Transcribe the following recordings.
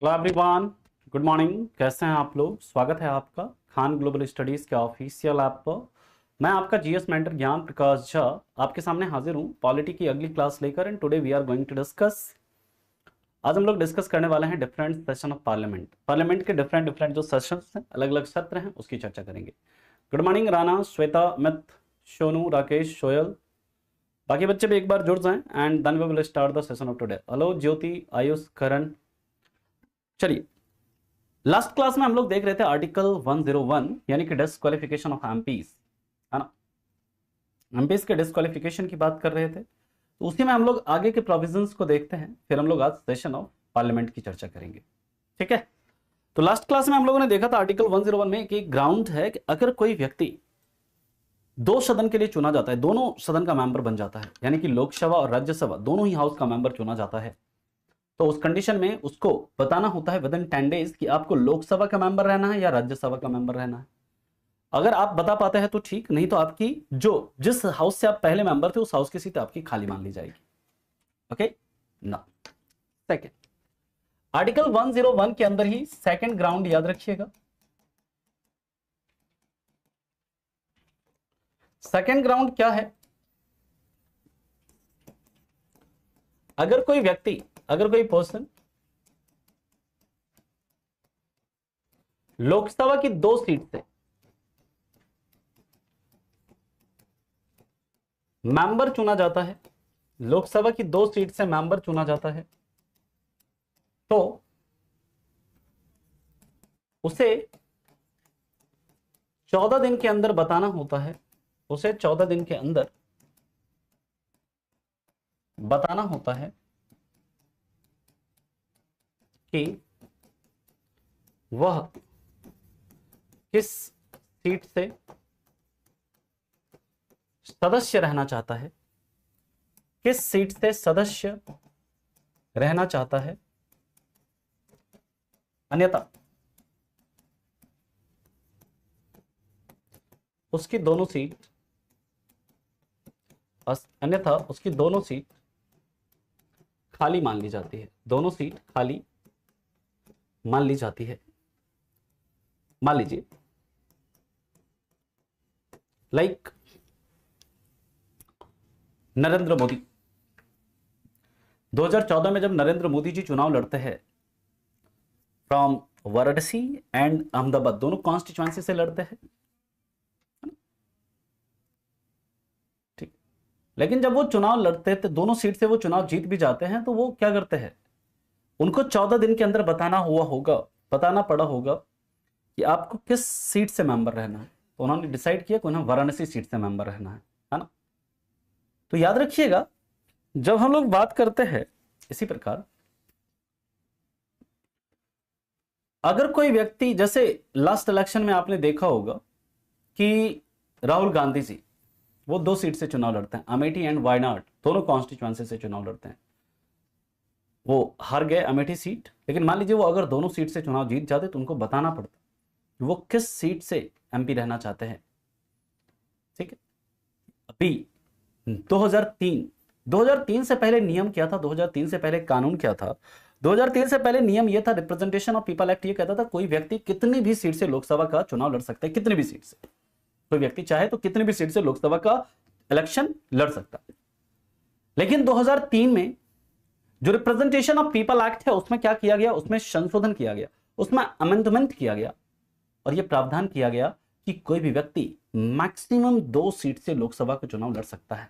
Hello everyone, good morning. कैसे हैं आप लोग? स्वागत है आपका खान ग्लोबल स्टडीज के ऑफिशियल ऐप पर। मैं आपका जीएस मेंटर ज्ञान प्रकाश झा आपके सामने हाजिर हूं पॉलिटी की अगली क्लास लेकर। And today we are going to discuss, आज हम लोग डिस्कस करने वाले हैं different session of parliament. Parliament के डिफरेंट डिफरेंट जो सेशंस हैं, अलग अलग सत्र हैं, उसकी चर्चा करेंगे। गुड मॉर्निंग राना, श्वेता, अमित, सोनू, राकेश, सोयल, बाकी बच्चे भी एक बार जुड़ जाएं and then we will start the session of today. Hello Jyoti, Ayush, Karan. चलिए, लास्ट क्लास में हम लोग देख रहे थे आर्टिकल 101 यानी कि डिस्क्वालिफिकेशन ऑफ एमपीज, है ना। एमपीज के डिस्क्वालिफिकेशन की बात कर रहे थे, तो उसी में हम लोग आगे के प्रोविजंस को देखते हैं, फिर हम लोग आज सेशन ऑफ पार्लियामेंट की चर्चा करेंगे। ठीक है, तो लास्ट क्लास में हम लोगों ने देखा था आर्टिकल 101 में एक ग्राउंड है कि अगर कोई व्यक्ति दो सदन के लिए चुना जाता है, दोनों सदन का मेंबर बन जाता है, यानी कि लोकसभा और राज्यसभा दोनों ही हाउस का मेंबर चुना जाता है, तो उस कंडीशन में उसको बताना होता है विद इन 10 डेज कि आपको लोकसभा का मेंबर रहना है या राज्यसभा का मेंबर रहना है। अगर आप बता पाते हैं तो ठीक, नहीं तो आपकी जो जिस हाउस से आप पहले मेंबर थे उस हाउस की सीट आपकी खाली मान ली जाएगी। ओके ना। सेकंड, आर्टिकल 101 के अंदर ही सेकंड ग्राउंड याद रखिएगा। सेकंड ग्राउंड क्या है? अगर कोई व्यक्ति, अगर कोई पर्सन लोकसभा की दो सीट से मेंबर चुना जाता है, लोकसभा की दो सीट से मेंबर चुना जाता है, तो उसे 14 दिन के अंदर बताना होता है, उसे 14 दिन के अंदर बताना होता है कि वह किस सीट से सदस्य रहना चाहता है, किस सीट से सदस्य रहना चाहता है, अन्यथा उसकी दोनों सीट खाली मान ली जाती है, दोनों सीट खाली मान ली जाती है। मान लीजिए लाइक नरेंद्र मोदी, 2014 में जब नरेंद्र मोदी जी चुनाव लड़ते हैं फ्रॉम वाराणसी एंड अहमदाबाद, दोनों कॉन्स्टिट्यूएंसी से लड़ते हैं, ठीक। लेकिन जब वो चुनाव लड़ते थे, दोनों सीट से वो चुनाव जीत भी जाते हैं, तो वो क्या करते हैं, उनको 14 दिन के अंदर बताना पड़ा होगा कि आपको किस सीट से मेंबर रहना है। तो उन्होंने डिसाइड किया कि उन्हें वाराणसी सीट से मेंबर रहना है ना। तो याद रखिएगा, जब हम लोग बात करते हैं इसी प्रकार, अगर कोई व्यक्ति, जैसे लास्ट इलेक्शन में आपने देखा होगा कि राहुल गांधी जी वो दो सीट से चुनाव लड़ते हैं, अमेठी एंड वायनाड, दोनों कॉन्स्टिट्यूएंसी से चुनाव लड़ते हैं। वो हार गए अमेठी सीट, लेकिन मान लीजिए वो अगर दोनों सीट से चुनाव जीत जाते तो उनको बताना पड़ता वो किस सीट से एमपी रहना चाहते हैं। ठीक है, अभी 2003 से पहले नियम क्या था, 2003 से पहले कानून क्या था? 2003 से पहले नियम यह था, रिप्रेजेंटेशन ऑफ पीपल एक्ट ये कहता था कोई व्यक्ति कितनी भी सीट से लोकसभा का चुनाव लड़ सकता है, कितनी भी सीट से कोई व्यक्ति चाहे तो कितनी भी सीट से लोकसभा का इलेक्शन लड़ सकता है। लेकिन 2003 में जो रिप्रेजेंटेशन ऑफ पीपल एक्ट है उसमें क्या किया गया, उसमें संशोधन किया गया, उसमें अमेंडमेंट किया गया और यह प्रावधान किया गया कि कोई भी व्यक्ति मैक्सिमम 2 सीट से लोकसभा का चुनाव लड़ सकता है,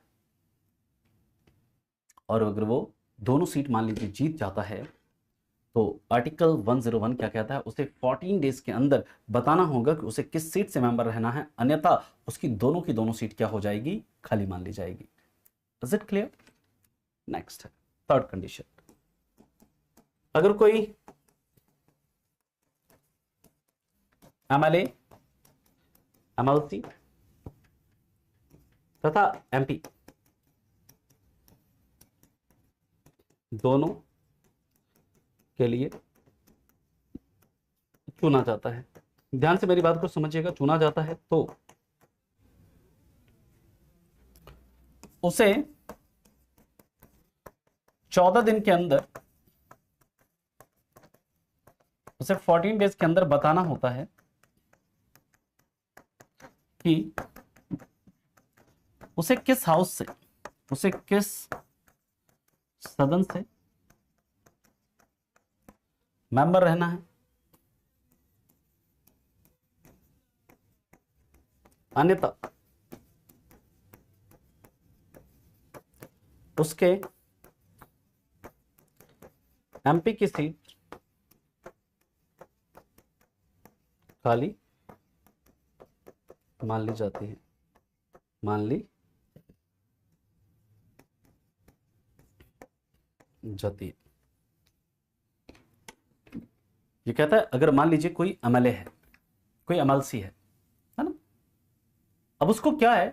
और अगर वो दोनों सीट मान लीजिए जीत जाता है तो आर्टिकल 101 क्या कहता है, उसे 14 डेज के अंदर बताना होगा कि उसे किस सीट से मेंबर रहना है, अन्यथा उसकी दोनों की दोनों सीट क्या हो जाएगी, खाली मान ली जाएगी। Is it clear? नेक्स्ट है थर्ड कंडीशन, अगर कोई एमएलए, एमएलसी तथा एमपी दोनों के लिए चुना जाता है, ध्यान से मेरी बात को समझिएगा, चुना जाता है तो उसे 14 दिन के अंदर उसे 14 डेज के अंदर बताना होता है कि उसे किस हाउस से, उसे किस सदन से मेंबर रहना है, अन्यथा उसके एमपी की सीट खाली मान ली जाती है, मान ली जाती है। ये कहता है अगर मान लीजिए कोई एमएलए है, कोई एमएलसी है ना, अब उसको क्या है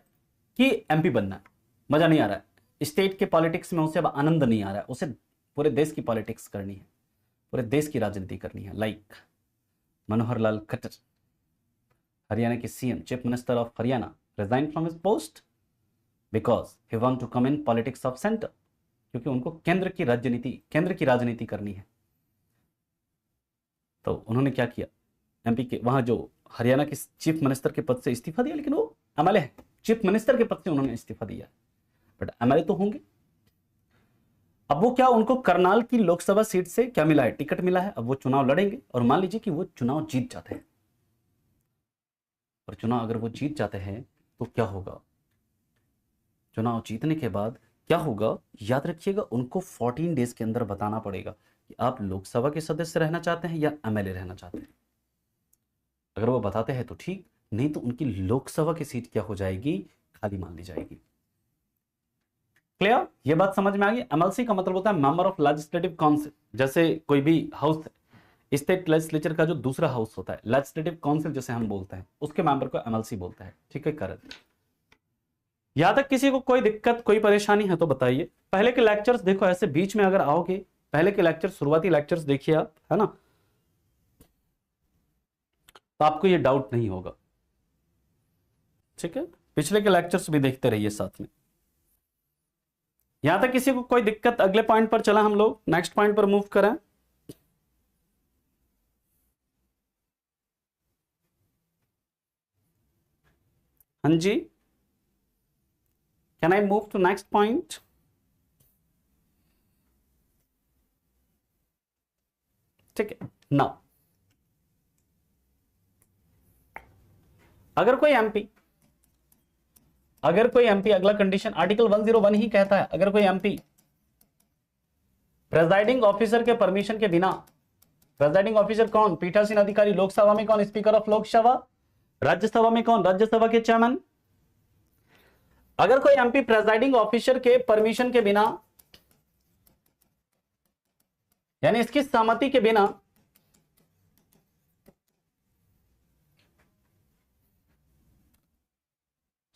कि एमपी बनना है, मजा नहीं आ रहा है स्टेट के पॉलिटिक्स में, उसे अब आनंद नहीं आ रहा है, उसे पूरे देश की पॉलिटिक्स करनी है, पूरे देश की राजनीति करनी है। लाइक मनोहर लाल खट्टर, हरियाणा के CM, chief minister of Haryana, resign from his post because he want to come in politics of centre, क्योंकि उनको केंद्र की राजनीति करनी है। तो उन्होंने क्या किया, एमपी के वहां जो हरियाणा के चीफ मिनिस्टर के पद से इस्तीफा दिया, लेकिन वो एमएलए है, चीफ मिनिस्टर के पद से उन्होंने इस्तीफा दिया, बट एमएलए तो होंगे। अब वो क्या, उनको करनाल की लोकसभा सीट से क्या मिला है, टिकट मिला है। अब वो चुनाव लड़ेंगे और मान लीजिए कि वो चुनाव जीत जाते हैं, और चुनाव अगर वो जीत जाते हैं तो क्या होगा, चुनाव जीतने के बाद क्या होगा, याद रखिएगा, उनको 14 डेज के अंदर बताना पड़ेगा कि आप लोकसभा के सदस्य रहना चाहते हैं या एमएलए रहना चाहते हैं। अगर वो बताते हैं तो ठीक, नहीं तो उनकी लोकसभा की सीट क्या हो जाएगी, खाली मान ली जाएगी। क्लियर, ये बात समझ में आ गई। एमएलसी का मतलब होता है मेंबर ऑफ लेजिस्लेटिव काउंसिल, जैसे कोई भी हाउस है, स्टेट लेजिस्लेचर का जो दूसरा हाउस होता है, लेजिस्लेटिव काउंसिल जैसे हम बोलते हैं, उसके मेंबर को एमएलसी बोलता है। ठीक है, करेक्ट। यहां तक किसी को कोई दिक्कत, कोई परेशानी है तो बताइए। पहले के लेक्चर्स देखो, ऐसे बीच में अगर आओगे, पहले के लेक्चर, शुरुआती लेक्चर्स देखिए आप, है ना, तो आपको ये डाउट नहीं होगा। ठीक है, पिछले के लेक्चर्स भी देखते रहिए साथ में। यहां तक किसी को कोई दिक्कत, अगले पॉइंट पर चला हम लोग, नेक्स्ट पॉइंट पर मूव करें। हाँ जी, can I move to next point? ठीक है, नाउ अगर कोई एमपी, अगला कंडीशन आर्टिकल 101 ही कहता है, अगर कोई एमपी प्रेजाइडिंग ऑफिसर के परमिशन के बिना, प्रेजाइडिंग ऑफिसर कौन, पीठासीन अधिकारी, लोकसभा में कौन, स्पीकर ऑफ लोकसभा, राज्यसभा में कौन, राज्यसभा के चेयरमैन, अगर कोई एमपी प्रेजाइडिंग ऑफिसर के परमिशन के बिना, यानी इसकी सहमति के बिना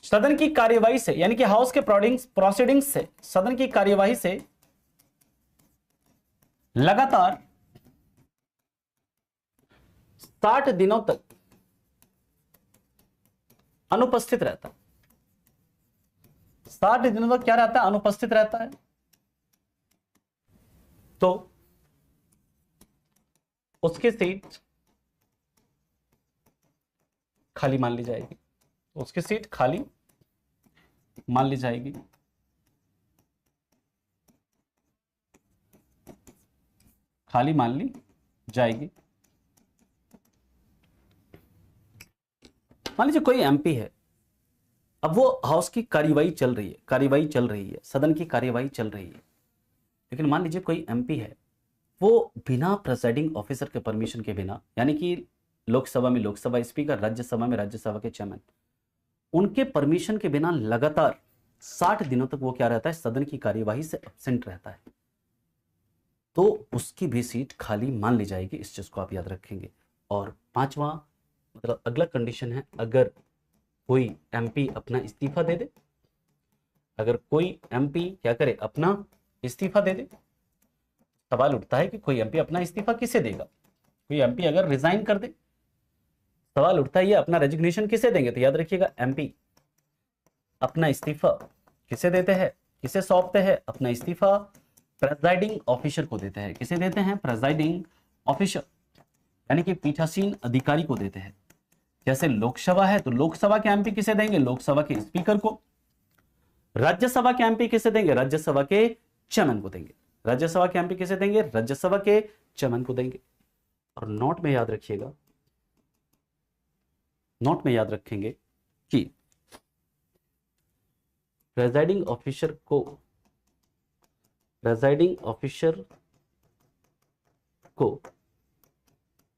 सदन की कार्यवाही से, यानी कि हाउस के प्रोसीडिंग्स से, सदन की कार्यवाही से लगातार 60 दिनों तक अनुपस्थित रहता है, 60 दिनों तक क्या रहता है, अनुपस्थित रहता है, तो उसकी सीट खाली मान ली जाएगी, उसकी सीट खाली मान ली जाएगी। खाली मान ली जाएगी। मान लीजिए कोई एमपी है, अब वो हाउस की कार्यवाही चल रही है, सदन की कार्यवाही चल रही है, लेकिन मान लीजिए कोई एमपी है, वो बिना प्रेसाइडिंग ऑफिसर के परमिशन के बिना, यानी कि लोकसभा में लोकसभा स्पीकर, राज्यसभा में राज्यसभा के चेयरमैन, उनके परमिशन के बिना लगातार 60 दिनों तक वो क्या रहता है, सदन की कार्यवाही से एब्सेंट रहता है, तो उसकी भी सीट खाली मान ली जाएगी। इस चीज को आप याद रखेंगे। और पांचवा, मतलब अगला कंडीशन है, अगर कोई एमपी अपना इस्तीफा दे दे, अगर कोई एमपी क्या करे, अपना इस्तीफा दे दे, सवाल उठता है कि कोई एमपी अपना इस्तीफा किसे देगा। कोई एमपी अगर रिजाइन कर दे, सवाल उठता है ये अपना रेजिग्नेशन किसे देंगे। तो याद रखिएगा, एमपी अपना इस्तीफा किसे देते हैं, किसे सौंपते हैं, अपना इस्तीफा प्रेजाइडिंग ऑफिसर को देते हैं। किसे देते हैं, प्रेजाइडिंग ऑफिसर। यानी कि पीठासीन अधिकारी को देते हैं। जैसे लोकसभा है तो लोकसभा के एमपी किसे देंगे? लोकसभा के स्पीकर को। राज्यसभा के एमपी किसे देंगे? राज्यसभा के चेयरमैन को देंगे। राज्यसभा के एमपी किसे देंगे? राज्यसभा के चेयरमैन को देंगे। और नोट में याद रखिएगा, नोट में याद रखेंगे कि प्रेजाइडिंग ऑफिसर को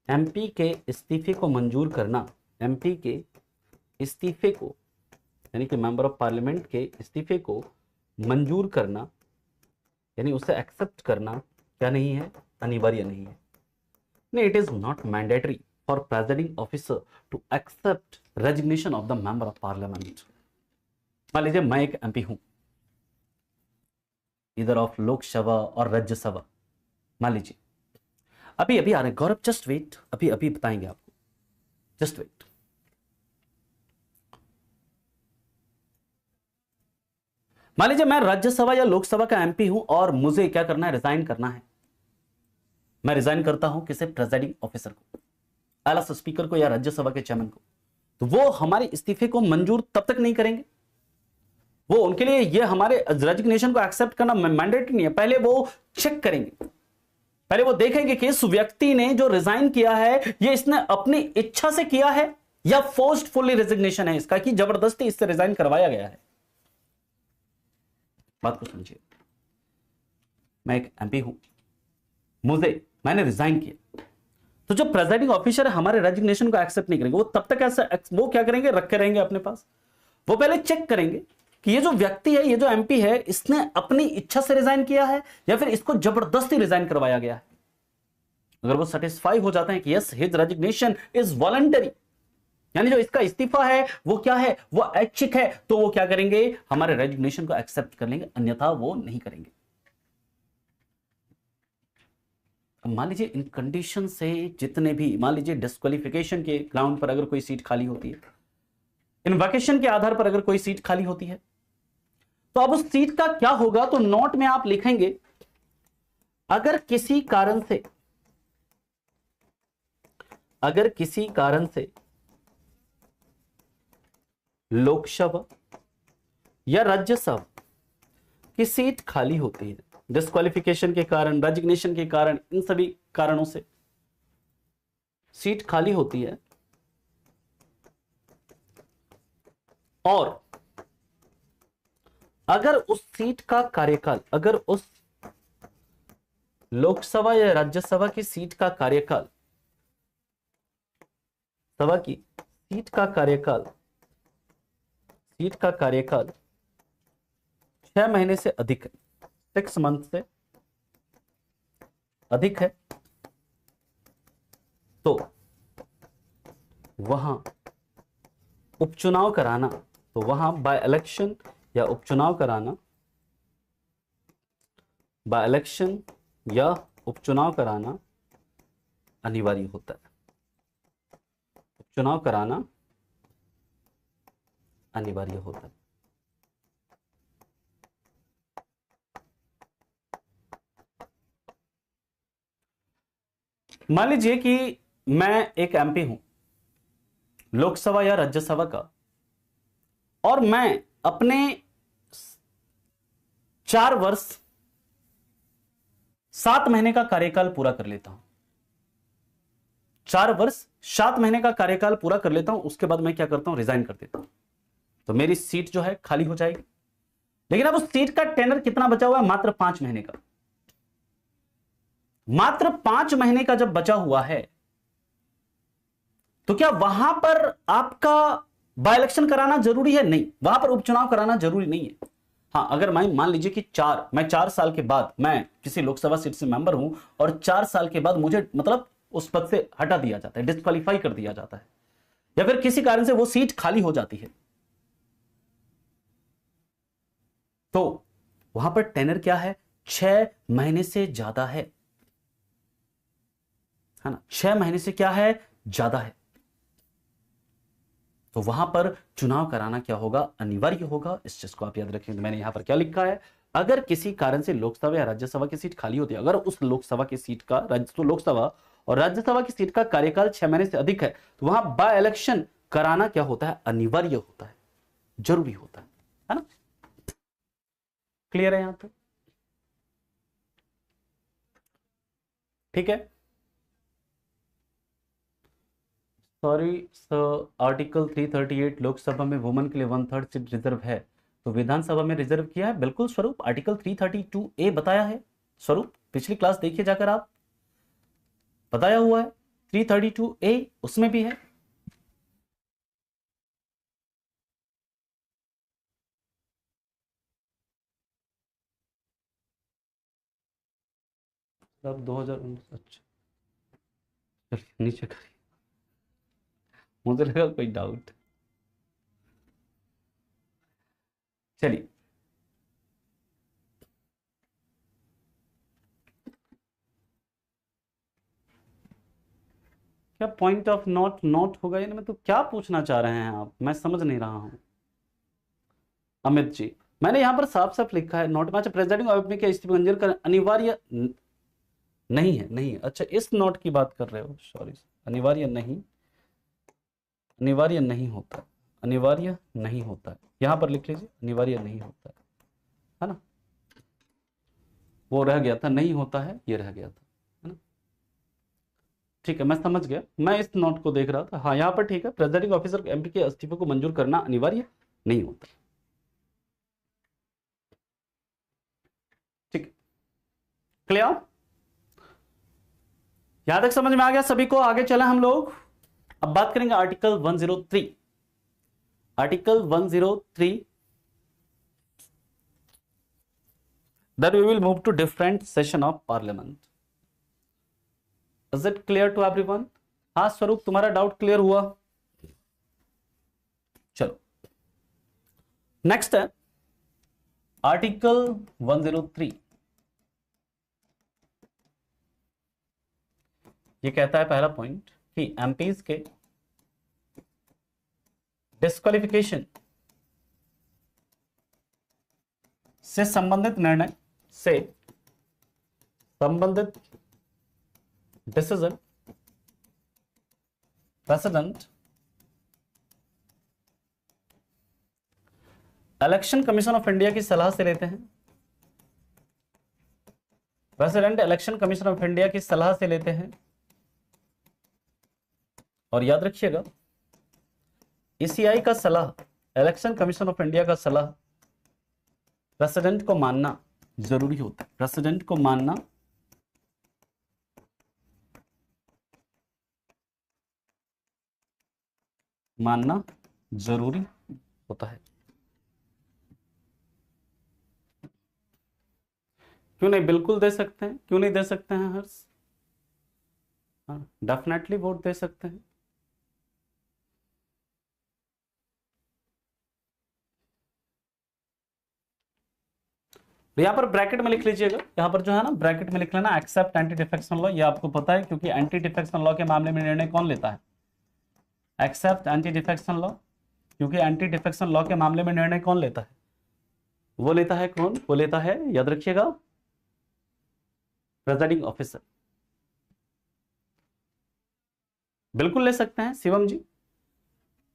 एमपी के इस्तीफे को मंजूर करना, एमपी के इस्तीफे को यानी कि मेंबर ऑफ पार्लियामेंट के इस्तीफे को मंजूर करना यानी उसे एक्सेप्ट करना क्या नहीं है? अनिवार्य नहीं है। नहीं, it is not mandatory for presiding officer to accept resignation of the member of parliament. मान लीजिए मैं एक एमपी हूं, इधर ऑफ लोकसभा और राज्यसभा, मान लीजिए अभी अभी आ रहे। गौरव जस्ट वेट, अभी अभी बताएंगे आपको, जस्ट वेट। मान लीजिए मैं राज्यसभा या लोकसभा का एमपी हूं और मुझे क्या करना है? रिजाइन करना है। मैं रिजाइन करता हूं किसे? प्रेसिडिंग ऑफिसर को, आला स्पीकर को या राज्यसभा के चेयरमैन को। तो वो हमारे इस्तीफे को मंजूर तब तक नहीं करेंगे, वो उनके लिए ये हमारे रेजिग्नेशन को एक्सेप्ट करना मैंडेटरी नहीं है। पहले वो चेक करेंगे, पहले वो देखेंगे कि इस व्यक्ति ने जो रिजाइन किया है ये इसने अपनी इच्छा से किया है या फोर्सफुली रेजिग्नेशन है इसका, कि जबरदस्ती इससे रिजाइन करवाया गया है। बात को समझिए, मैं एक एमपी हूं, मैंने रिजाइन किया, तो जो प्रेसिडिंग ऑफिसर है हमारे रेजिग्नेशन को एक्सेप्ट नहीं करेंगे। वो तब तक ऐसा वो क्या करेंगे? रखे रहेंगे अपने पास। वो पहले चेक करेंगे कि ये जो व्यक्ति है, ये जो एमपी है, इसने अपनी इच्छा से रिजाइन किया है या फिर इसको जबरदस्ती रिजाइन करवाया गया है। अगर वो सेटिस्फाई हो जाते हैं कि yes his resignation is voluntary, यानी जो इसका इस्तीफा है वो क्या है? वो ऐच्छिक है, तो वो क्या करेंगे? हमारे रेजिग्नेशन को एक्सेप्ट कर लेंगे, अन्यथा वो नहीं करेंगे। अब मान लीजिए इन कंडीशन से जितने भी, मान लीजिए डिस्क्वालिफिकेशन के ग्राउंड पर अगर कोई सीट खाली होती है, इनवैकेशन के आधार पर अगर कोई सीट खाली होती है, तो अब उस सीट का क्या होगा? तो नोट में आप लिखेंगे, अगर किसी कारण से लोकसभा या राज्यसभा की सीट खाली होती है, डिस्क्वालिफिकेशन के कारण, रेजिग्नेशन के कारण, इन सभी कारणों से सीट खाली होती है, और अगर उस सीट का कार्यकाल, अगर उस लोकसभा या राज्यसभा की सीट का कार्यकाल, सीट का कार्यकाल 6 महीने से अधिक है, 6 मंथ से अधिक है, तो वहां उपचुनाव कराना, तो वहां बाय इलेक्शन या उपचुनाव कराना, बाय इलेक्शन या उपचुनाव कराना अनिवार्य होता है। उपचुनाव कराना अनिवार्य होता है। मान लीजिए कि मैं एक एमपी हूं लोकसभा या राज्यसभा का, और मैं अपने 4 वर्ष 7 महीने का कार्यकाल पूरा कर लेता हूं। 4 वर्ष 7 महीने का कार्यकाल पूरा कर लेता हूं, उसके बाद मैं क्या करता हूं? रिजाइन कर देता हूं। तो मेरी सीट जो है खाली हो जाएगी। लेकिन अब उस सीट का टेनर कितना बचा हुआ है? मात्र 5 महीने का। मात्र 5 महीने का जब बचा हुआ है, तो क्या वहां पर आपका बाय इलेक्शन कराना जरूरी है? नहीं, वहां पर उपचुनाव कराना जरूरी नहीं है। हाँ, अगर मैं मान लीजिए कि 4 साल के बाद मैं किसी लोकसभा सीट से मेंबर हूं और 4 साल के बाद मुझे मतलब उस पद से हटा दिया जाता है, डिस्क्वालीफाई कर दिया जाता है, या फिर किसी कारण से वो सीट खाली हो जाती है, तो वहां पर टेनर क्या है? 6 महीने से ज्यादा है ना? 6 महीने से क्या है? ज्यादा है। तो वहां पर चुनाव कराना क्या होगा? अनिवार्य होगा। इस चीज को आप याद रखेंगे। मैंने यहां पर क्या लिखा है? अगर किसी कारण से लोकसभा या राज्यसभा की सीट खाली होती है, अगर उस लोकसभा की सीट का, लोकसभा और राज्यसभा की सीट का कार्यकाल 6 महीने से अधिक है तो वहां बाय इलेक्शन कराना क्या होता है, अनिवार्य होता है, जरूरी होता है ना। क्लियर है यहां तक? ठीक है। सॉरी सर, आर्टिकल 338 लोकसभा में वुमेन के लिए 1/3 सीट रिजर्व है तो विधानसभा में रिजर्व किया है। बिल्कुल स्वरूप, आर्टिकल 332A बताया है स्वरूप, पिछली क्लास देखिए जाकर आप, बताया हुआ है 332A उसमें भी है। अब 2019, अच्छा चलिए नीचे करिए, मुझे लगा कोई डाउट। चलिए क्या पॉइंट ऑफ नोट नोट होगा यानी, मैं तो क्या पूछना चाह रहे हैं आप, मैं समझ नहीं रहा हूं। अमित जी, मैंने यहां पर साफ साफ लिखा है नोट में प्रेसिडेंट ऑफ के इस्तीफा मंजूर कर अनिवार्य नहीं है, नहीं है। अच्छा इस नोट की बात कर रहे हो, सॉरी, अनिवार्य नहीं, अनिवार्य नहीं होता, अनिवार्य नहीं होता है, यहां पर लिख लीजिए अनिवार्य नहीं होता है ना। वो रह गया था, नहीं होता है, ये रह गया था, है ना। ठीक है, मैं समझ गया, मैं इस नोट को देख रहा था। हाँ यहाँ पर ठीक है, प्रेसिडिंग ऑफिसर एमपी के इस्तीफे को मंजूर करना अनिवार्य नहीं होता। ठीक है, क्लियर, यहां तक समझ में आ गया सभी को? आगे चले हम लोग, अब बात करेंगे article 103। Article 103, then we will move to different session of parliament. Is it clear to everyone? हाँ स्वरूप, तुम्हारा डाउट क्लियर हुआ? चलो नेक्स्ट है आर्टिकल 103। ये कहता है पहला पॉइंट कि एमपीज के डिस्क्वालिफिकेशन से संबंधित निर्णय से संबंधित decision president election commission of India की सलाह से लेते हैं। President election commission of India की सलाह से लेते हैं, और याद रखिएगा ईसीआई का सलाह, इलेक्शन कमीशन ऑफ इंडिया का सलाह प्रेसिडेंट को मानना जरूरी होता है, प्रेसिडेंट को मानना जरूरी होता है। क्यों नहीं, बिल्कुल दे सकते हैं, क्यों नहीं दे सकते हैं हर्ष? हाँ डेफिनेटली वोट दे सकते हैं। यहां पर ब्रैकेट में लिख लीजिएगा, यहां पर जो है ना ब्रैकेट में लिख लेना एक्सेप्ट एंटी डिफेक्शन लॉ, ये आपको पता है क्योंकि एंटी डिफेक्शन लॉ के मामले में निर्णय कौन लेता है? एक्सेप्ट एंटी डिफेक्शन लॉ, क्योंकि एंटी डिफेक्शन लॉ के मामले में निर्णय कौन लेता है? वो लेता है कौन? वो लेता है, याद रखिएगा, प्रेसिडिंग ऑफिसर। बिल्कुल ले सकते हैं शिवम जी।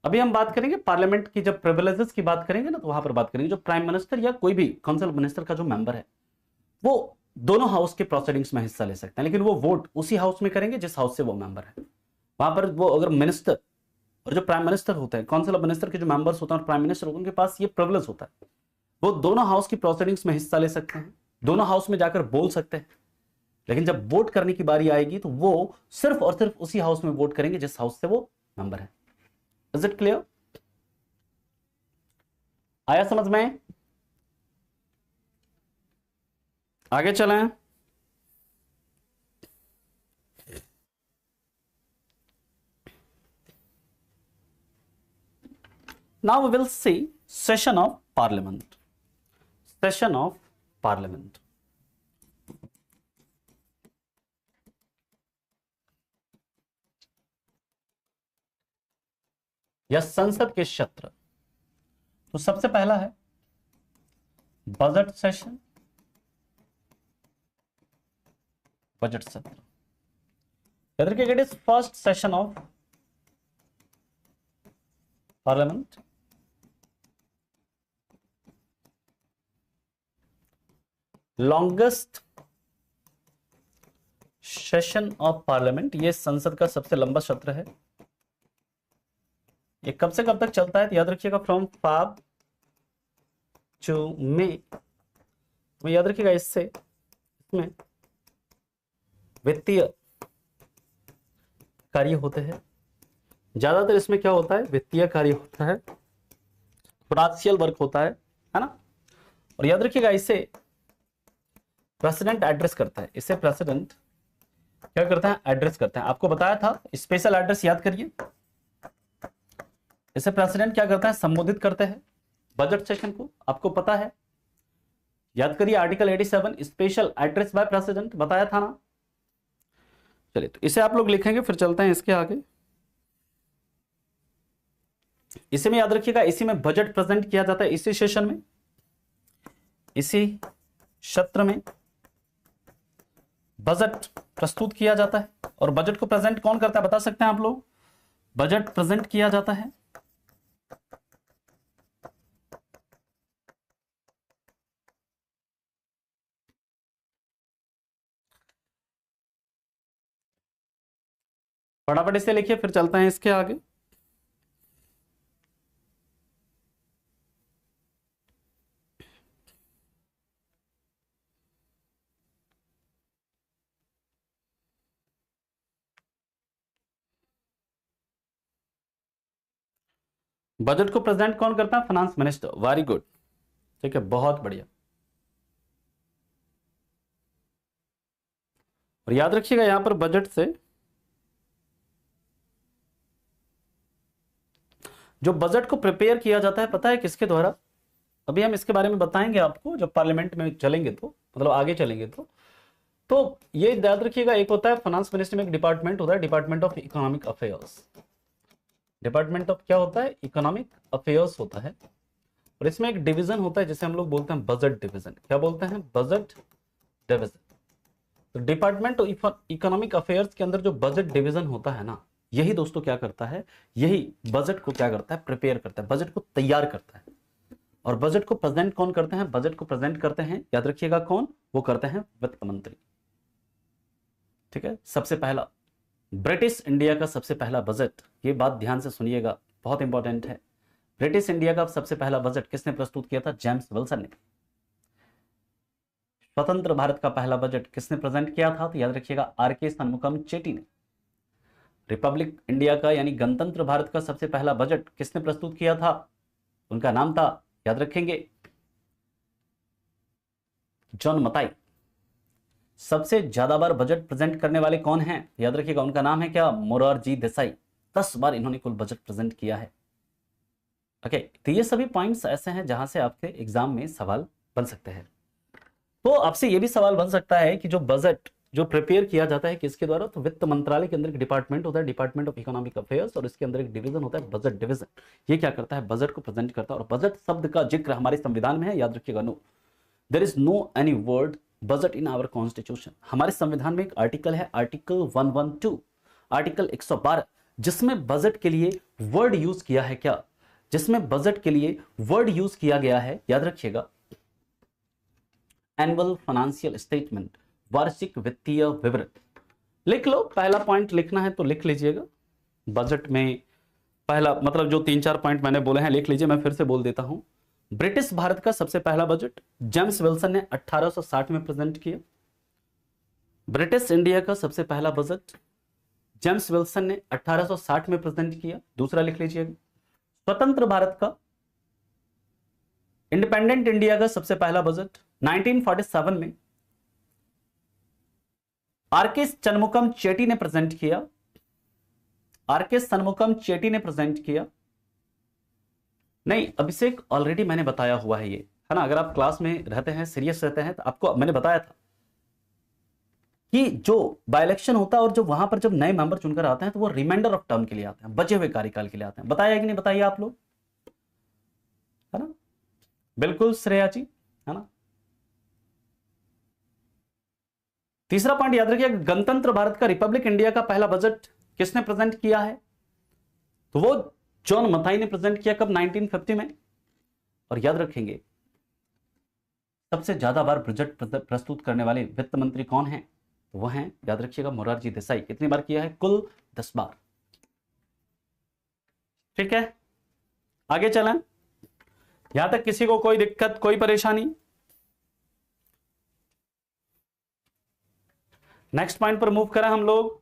अभी हम बात करेंगे पार्लियामेंट की, जब प्रिविलेजेस की बात करेंगे ना तो वहां पर बात करेंगे जो प्राइम मिनिस्टर या कोई भी काउंसिल मिनिस्टर का जो मेंबर है वो दोनों हाउस के प्रोसीडिंग्स में हिस्सा ले सकते हैं, लेकिन वो वोट उसी हाउस में करेंगे जिस हाउस से वो मेंबर है। वहां पर वो अगर मिनिस्टर और जो प्राइम मिनिस्टर होते हैं, काउंसिल ऑफ मिनिस्टर के जो मेंबर्स होते हैं और प्राइम मिनिस्टर, उनके पास ये प्रिविलेज होता है, वो दोनों हाउस की प्रोसीडिंग्स में हिस्सा ले सकते हैं, दोनों हाउस में जाकर बोल सकते हैं, लेकिन जब वोट करने की बारी आएगी तो वो सिर्फ और सिर्फ उसी हाउस में वोट करेंगे जिस हाउस से वो मेंबर है। Is it clear? आया समझ में? आगे चलें। Now we will see session of parliament. Session of parliament. या संसद के सत्र। तो सबसे पहला है बजट सेशन, बजट सत्र। याद रखिएगा, it is first session of parliament, longest session of parliament, ये संसद का सबसे लंबा सत्र है। ये कब से कब तक चलता है? तो याद रखिएगा फ्रॉम फेब टू मे। तो याद रखिएगा इसमें वित्तीय कार्य होते हैं, ज्यादातर इसमें क्या होता है, वित्तीय कार्य होता है, फाइनेंशियल वर्क होता है ना। और याद रखिएगा इसे प्रेसिडेंट एड्रेस करता है, इसे प्रेसिडेंट क्या करता है, एड्रेस करता है। आपको बताया था स्पेशल एड्रेस, याद करिए, इसे प्रेसिडेंट क्या करता है, संबोधित करते हैं बजट सेशन को, आपको पता है, याद करिए article 87 special address by president, बताया था ना। चलिए तो इसे आप लोग लिखेंगे, फिर चलते हैं इसके आगे। इसी में याद रखिएगा, इसी में बजट प्रेजेंट किया जाता है, इसी सेशन में, इसी सत्र में बजट प्रस्तुत किया जाता है। और बजट को प्रेजेंट कौन करता है, बता सकते हैं आप लोग? बजट प्रेजेंट किया जाता है फटाफट इसे लिखिए, फिर चलते हैं इसके आगे। बजट को प्रेजेंट कौन करता है? Finance minister. वेरी गुड, ठीक है, बहुत बढ़िया। और याद रखिएगा यहां पर बजट से जो बजट को प्रिपेयर किया जाता है, पता है किसके द्वारा? अभी हम इसके बारे में बताएंगे आपको जब पार्लियामेंट में चलेंगे, तो मतलब आगे चलेंगे तो ये याद रखिएगा, एक होता है फाइनेंस मिनिस्ट्री में एक डिपार्टमेंट होता है, department of economic affairs. Department of क्या होता है? इकोनॉमिक अफेयर्स होता है। और इसमें एक डिवीजन होता है जिसे हम लोग बोलते हैं बजट डिवीजन। क्या बोलते हैं? Budget division. तो डिपार्टमेंट ऑफ इकोनॉमिक अफेयर्स के अंदर जो बजट डिवीजन होता है ना, यही दोस्तों क्या करता है, यही बजट को क्या करता है, प्रिपेयर करता है, बजट को तैयार करता है। और बजट को प्रेजेंट कौन करते हैं? बजट को प्रेजेंट करते हैं, याद रखिएगा कौन? वो करते हैं वित्त मंत्री। ठीक है, सबसे पहला ब्रिटिश इंडिया का सबसे पहला बजट, ये बात ध्यान से सुनिएगा, बहुत इंपॉर्टेंट है। ब्रिटिश इंडिया का सबसे पहला बजट किसने प्रस्तुत किया था? जेम्स विल्सन ने। स्वतंत्र भारत का पहला बजट किसने प्रेजेंट किया था? तो याद रखिएगा आर.के. शनमुगम चेट्टी ने। रिपब्लिक इंडिया का यानी गणतंत्र भारत का सबसे पहला बजट किसने प्रस्तुत किया था? उनका नाम था, याद रखेंगे, जॉन मताई। सबसे ज्यादा बार बजट प्रेजेंट करने वाले कौन हैं? याद रखिएगा उनका नाम है क्या? मोरारजी देसाई। 10 बार इन्होंने कुल बजट प्रेजेंट किया है। ओके, तो ये सभी पॉइंट्स ऐसे हैं जहां से आपके एग्जाम में सवाल बन सकते हैं। तो आपसे ये भी सवाल बन सकता है कि जो बजट जो प्रिपेयर किया जाता है किसके द्वारा? तो वित्त मंत्रालय के अंदर एक डिपार्टमेंट होता है, डिपार्टमेंट ऑफ इकोनॉमिक अफेयर्स, और इसके अंदर एक डिवीजन होता है बजट डिवीजन। ये क्या करता है? बजट को प्रेजेंट करता है। और बजट शब्द का जिक्र हमारे संविधान में है, याद रखिएगा, no there is no any word budget in our constitution. हमारे संविधान में एक आर्टिकल है, आर्टिकल 112, आर्टिकल 112, जिसमें बजट के लिए वर्ड यूज किया है क्या? जिसमें बजट के लिए वर्ड यूज किया गया है, याद रखिएगा, एनुअल फाइनेंशियल स्टेटमेंट, वार्षिक वित्तीय विवरण। लिख लो, पहला पॉइंट लिखना है तो लिख लीजिएगा। बजट में पहला मतलब जो 3-4 पॉइंट मैंने बोले हैं लिख लीजिए, मैं फिर से बोल देता हूं। ब्रिटिश भारत का सबसे पहला बजट जेम्स विल्सन ने 1860 में प्रेजेंट किया। ब्रिटिश इंडिया का सबसे पहला बजट जेम्स विल्सन ने 1860 में प्रेजेंट किया। दूसरा लिख लीजिएगा, स्वतंत्र भारत का, इंडिपेंडेंट इंडिया का सबसे पहला बजट 1947 में आर.के. शनमुगम चेट्टी ने प्रेजेंट किया। आर.के. शनमुगम चेट्टी ने प्रेजेंट किया। नहीं अभिषेक, ऑलरेडी मैंने बताया हुआ है ये, है ना। अगर आप क्लास में रहते हैं, सीरियस रहते हैं, तो आपको मैंने बताया था कि जो बाय इलेक्शन होता है और जो वहां पर जब नए मेंबर चुनकर आते हैं तो वो रिमाइंडर ऑफ टर्म के लिए आते हैं, बचे हुए कार्यकाल के लिए आते हैं। बताया कि नहीं बताइए आप लोग, है ना। बिल्कुल श्रेया जी, है ना। तीसरा पॉइंट याद रखिए, गणतंत्र भारत का, रिपब्लिक इंडिया का पहला बजट किसने प्रेजेंट किया है? तो वो जॉन मथाई ने प्रेजेंट किया, कब? 1950 में। और याद रखेंगे सबसे ज्यादा बार बजट प्रस्तुत करने वाले वित्त मंत्री कौन हैं? तो वो हैं, याद रखिएगा, मोरारजी देसाई। कितनी बार किया है? कुल 10 बार। ठीक है, आगे चलें। यहां तक किसी को कोई दिक्कत, कोई परेशानी? नेक्स्ट पॉइंट पर मूव करें हम लोग।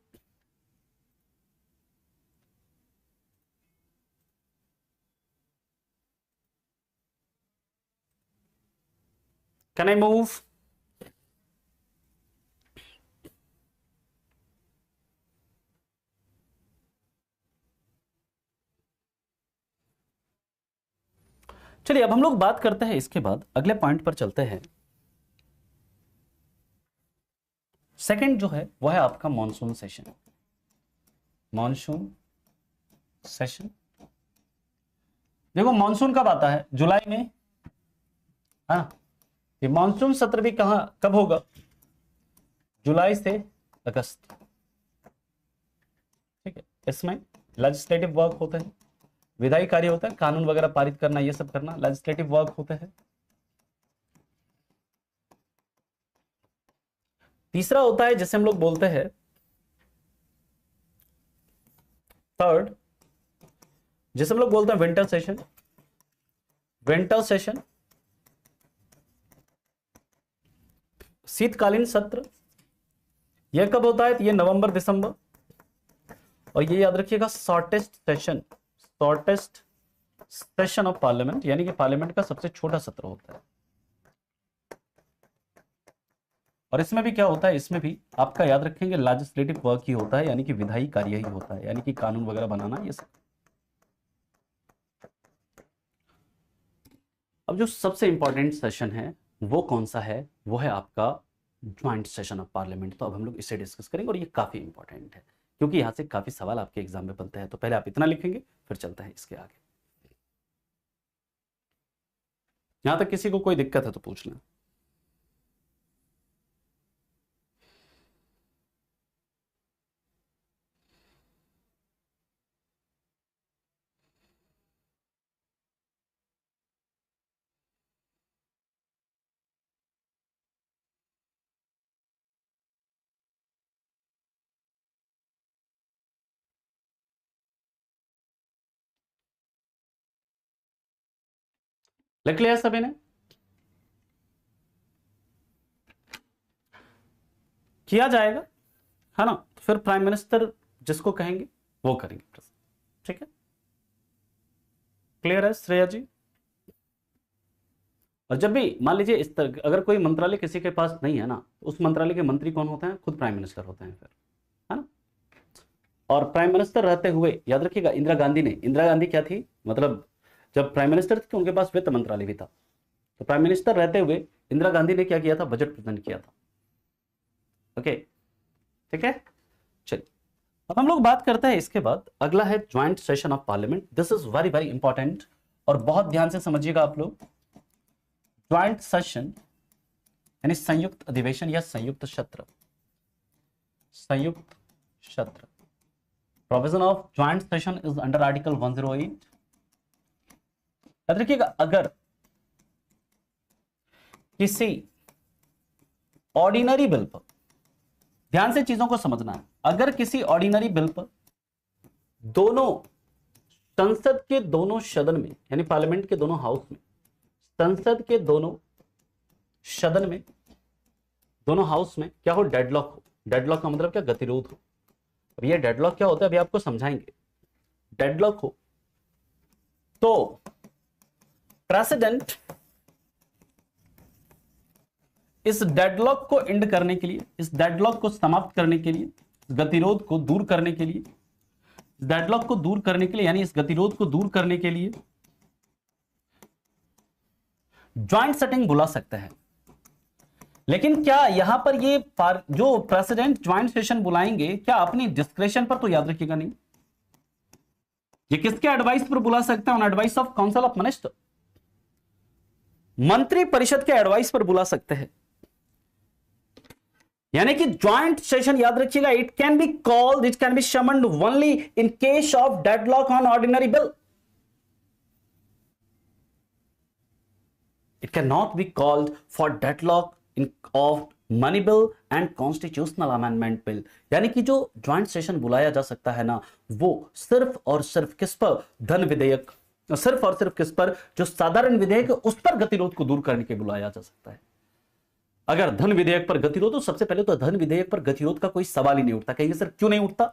Can I move? चलिए अब हम लोग बात करते हैं, इसके बाद अगले पॉइंट पर चलते हैं। सेकंड जो है वो है आपका मॉनसून सेशन। मॉनसून सेशन, देखो मॉनसून कब आता है? जुलाई में। हाँ, ये मॉनसून सत्र भी कब होगा? जुलाई से अगस्त। ठीक है, इसमें लेजिस्लेटिव वर्क होता है, विधायी कार्य होता है, कानून वगैरह पारित करना, ये सब करना लेजिस्लेटिव वर्क होता है। तीसरा होता है जिसे हम लोग बोलते हैं, थर्ड, जिसे हम लोग बोलते हैं विंटर सेशन। विंटर सेशन, शीतकालीन सत्र। यह कब होता है? ये नवंबर दिसंबर। और ये याद रखिएगा shortest session, shortest session of parliament, यानी कि पार्लियामेंट का सबसे छोटा सत्र होता है। और इसमें भी क्या होता है? इसमें भी आपका याद रखेंगे लेजिस्लेटिव वर्क ही होता है, यानी कि विधायी कार्य ही होता है, यानी कि कानून वगैरह बनाना, ये सब। अब जो सबसे इंपॉर्टेंट सेशन है वो कौन सा है? वो है आपका ज्वाइंट सेशन ऑफ पार्लियामेंट। तो अब हम लोग इसे डिस्कस करेंगे और ये काफी इंपॉर्टेंट है क्योंकि यहां से काफी सवाल आपके एग्जाम में बनते हैं। तो पहले आप इतना लिखेंगे, फिर चलते हैं इसके आगे। यहां तक किसी को कोई दिक्कत है तो पूछ लें। लिख लिया सभी ने? किया जाएगा, है ना? तो फिर प्राइम मिनिस्टर जिसको कहेंगे वो करेंगे प्रश्न। ठीक है, क्लियर है श्रेया जी? और जब भी मान लीजिए इस तरह अगर कोई मंत्रालय किसी के पास नहीं है ना, तो उस मंत्रालय के मंत्री कौन होते हैं? खुद प्राइम मिनिस्टर होते हैं फिर, है ना? और प्राइम मिनिस्टर रहते हुए याद रखिएगा इंदिरा गांधी क्या थी, मतलब जब प्राइम मिनिस्टर थी तो उनके पास वित्त मंत्रालय भी था। तो प्राइम मिनिस्टर रहते हुए इंदिरा गांधी ने क्या किया था? बजट प्रेजेंट किया था। ओके, ठीक है। चलिए अब हम लोग बात करते हैं, इसके बाद अगला है joint session of parliament. This is very very important और बहुत ध्यान से समझिएगा आप लोग। ज्वाइंट सेशन यानी संयुक्त अधिवेशन या संयुक्त सत्र। संयुक्त सत्र, provision of joint session is under article 108। याद रखिएगा, अगर किसी ऑर्डिनरी बिल पर, ध्यान से चीजों को समझना है, अगर किसी ऑर्डिनरी बिल पर दोनों संसद के दोनों सदन में, यानी पार्लियामेंट के दोनों हाउस में, संसद के दोनों सदन में, दोनों हाउस में क्या हो? डेडलॉक हो। डेडलॉक का मतलब क्या? गतिरोध हो। अब ये डेडलॉक क्या होता है अभी आपको समझाएंगे। डेडलॉक हो तो प्रेसिडेंट इस डेडलॉक को एंड करने के लिए, इस डेडलॉक को समाप्त करने के लिए, गतिरोध को दूर करने के लिए, डेडलॉक को दूर करने के लिए, यानी इस गतिरोध को दूर करने के लिए ज्वाइंट सेटिंग बुला सकते हैं। लेकिन क्या यहां पर ये जो प्रेसिडेंट ज्वाइंट सेशन बुलाएंगे, क्या अपनी डिस्क्रेशन पर? तो याद रखिएगा नहीं, ये किसके एडवाइस पर बुला सकते हैं? On advice of council of minister, मंत्री परिषद के एडवाइस पर बुला सकते हैं। यानी कि ज्वाइंट सेशन याद रखिएगा, it can be called, it can be summoned only in case of deadlock on ordinary bill. It cannot be called for deadlock in of money bill and constitutional amendment bill. यानी कि जो joint session बुलाया जा सकता है ना, वो सिर्फ और सिर्फ किस पर, धन विधेयक, सिर्फ और सिर्फ किस पर, जो साधारण विधेयक है उस पर गतिरोध को दूर करने के बुलाया जा सकता है. अगर धन विधेयक पर गतिरोध, तो सबसे पहले तो धन विधेयक पर गतिरोध का कोई सवाल ही नहीं उठता. कहेंगे सर क्यों नहीं उठता?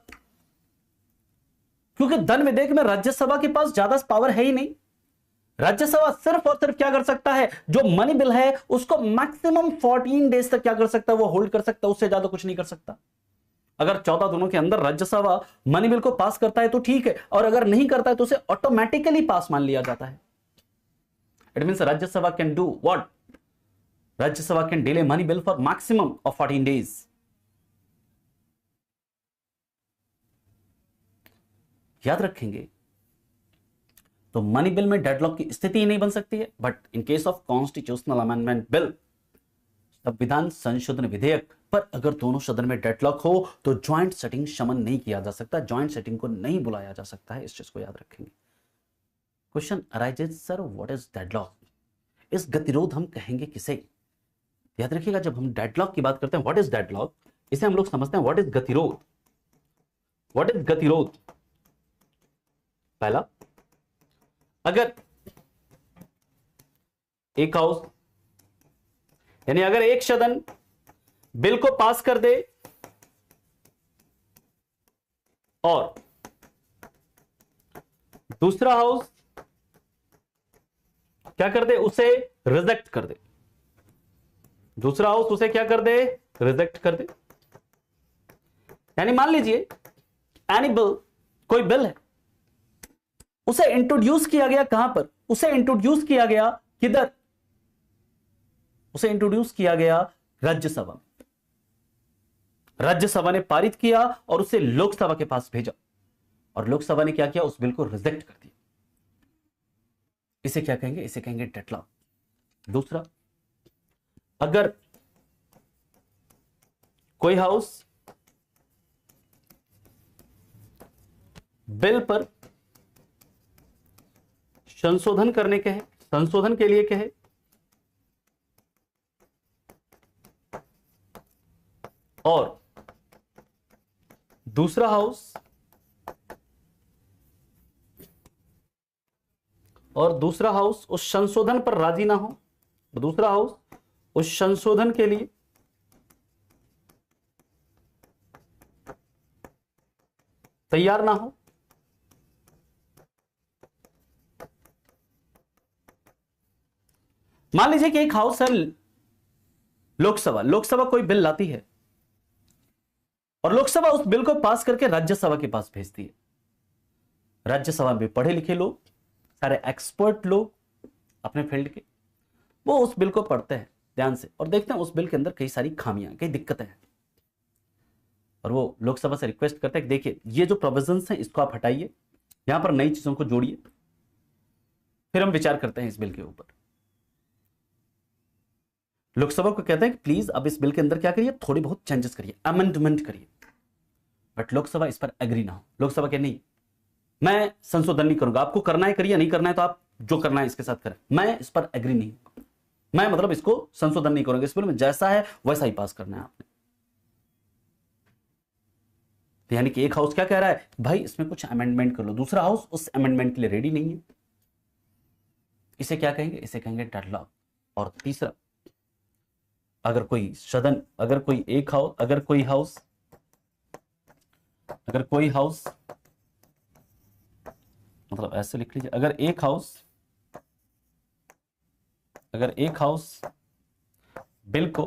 क्योंकि धन विधेयक में राज्यसभा के पास ज्यादा पावर है ही नहीं. राज्यसभा सिर्फ और सिर्फ क्या कर सकता है, जो मनी बिल है उसको मैक्सिमम 14 डेज तक क्या कर सकता है, वो होल्ड कर सकता है, उससे ज्यादा कुछ नहीं कर सकता. अगर 14 दिनों के अंदर राज्यसभा मनी बिल को पास करता है तो ठीक है, और अगर नहीं करता है तो उसे ऑटोमेटिकली पास मान लिया जाता है. It means Rajya Sabha can do what, Rajya Sabha can delay money bill for maximum of 14 days. याद रखेंगे, तो मनी बिल में डेडलॉक की स्थिति ही नहीं बन सकती है. But in case of constitutional amendment bill, संविधान संशोधन विधेयक पर अगर दोनों सदन में डेडलॉक हो तो ज्वाइंट सेटिंग शमन नहीं किया जा सकता, ज्वाइंट सेटिंग को नहीं बुलाया जा सकता है. इस चीज को याद रखेंगे. Question arises, sir what is deadlock? इस गतिरोध हम कहेंगे किसे? याद रखिएगा, जब हम डेडलॉक की बात करते हैं, व्हाट इज डेडलॉक, इसे हम लोग समझते हैं व्हाट इज गतिरोध. व्हाट इज गतिरोध? पहला, अगर एक हाउस, यानी अगर एक सदन बिल को पास कर दे और दूसरा हाउस क्या कर दे, उसे रिजेक्ट कर दे, दूसरा हाउस उसे क्या कर दे, रिजेक्ट कर दे. यानी मान लीजिए एनी बिल, कोई बिल है, उसे इंट्रोड्यूस किया गया कहां पर, उसे इंट्रोड्यूस किया गया किधर, उसे इंट्रोड्यूस किया गया राज्यसभा में. राज्यसभा ने पारित किया और उसे लोकसभा के पास भेजा, और लोकसभा ने क्या किया, उस बिल को रिजेक्ट कर दिया. इसे क्या कहेंगे, इसे कहेंगे डेडलॉक. दूसरा, अगर कोई हाउस बिल पर संशोधन करने के है, संशोधन के लिए कहे, और दूसरा हाउस उस संशोधन पर राजी ना हो, दूसरा हाउस उस संशोधन के लिए तैयार ना हो, मान लीजिए कि एक हाउस है लोकसभा, लोकसभा कोई बिल लाती है और लोकसभा उस बिल को पास करके राज्यसभा के पास भेजती है. राज्यसभा में पढ़े लिखे लोग, सारे एक्सपर्ट लोग अपने फील्ड के, वो उस बिल को पढ़ते हैं ध्यान से और देखते हैं उस बिल के अंदर कई सारी खामियां, कई दिक्कतें हैं, और वो लोकसभा से रिक्वेस्ट करते हैं कि देखिए ये जो प्रोविजंस हैं इसको आप हटाइए, यहां पर नई चीजों को जोड़िए, फिर हम विचार करते हैं इस बिल के ऊपर. लोकसभा को कहते हैं कि प्लीज अब इस बिल के अंदर क्या करिए, थोड़ी बहुत चेंजेस करिए, अमेंडमेंट करिए. बट लोकसभा इस पर एग्री ना हो. लोकसभा के नहीं, मैं संशोधन नहीं करूंगा, आपको करना है करिए, नहीं करना है तो आप जो करना है इसके साथ करें, मैं इस पर एग्री नहीं, मैं मतलब इसको संशोधन नहीं करूंगा, इस बिल में जैसा है वैसा ही पास करना है आपने. यानी कि एक हाउस क्या कह रहा है, भाई इसमें कुछ अमेंडमेंट कर लो, दूसरा हाउस उस अमेंडमेंट के लिए रेडी नहीं है. इसे क्या कहेंगे, इसे कहेंगे डेडलॉक. और तीसरा, अगर कोई सदन, अगर कोई एक हाउस, अगर कोई हाउस मतलब ऐसे लिख लीजिए, अगर एक हाउस बिल को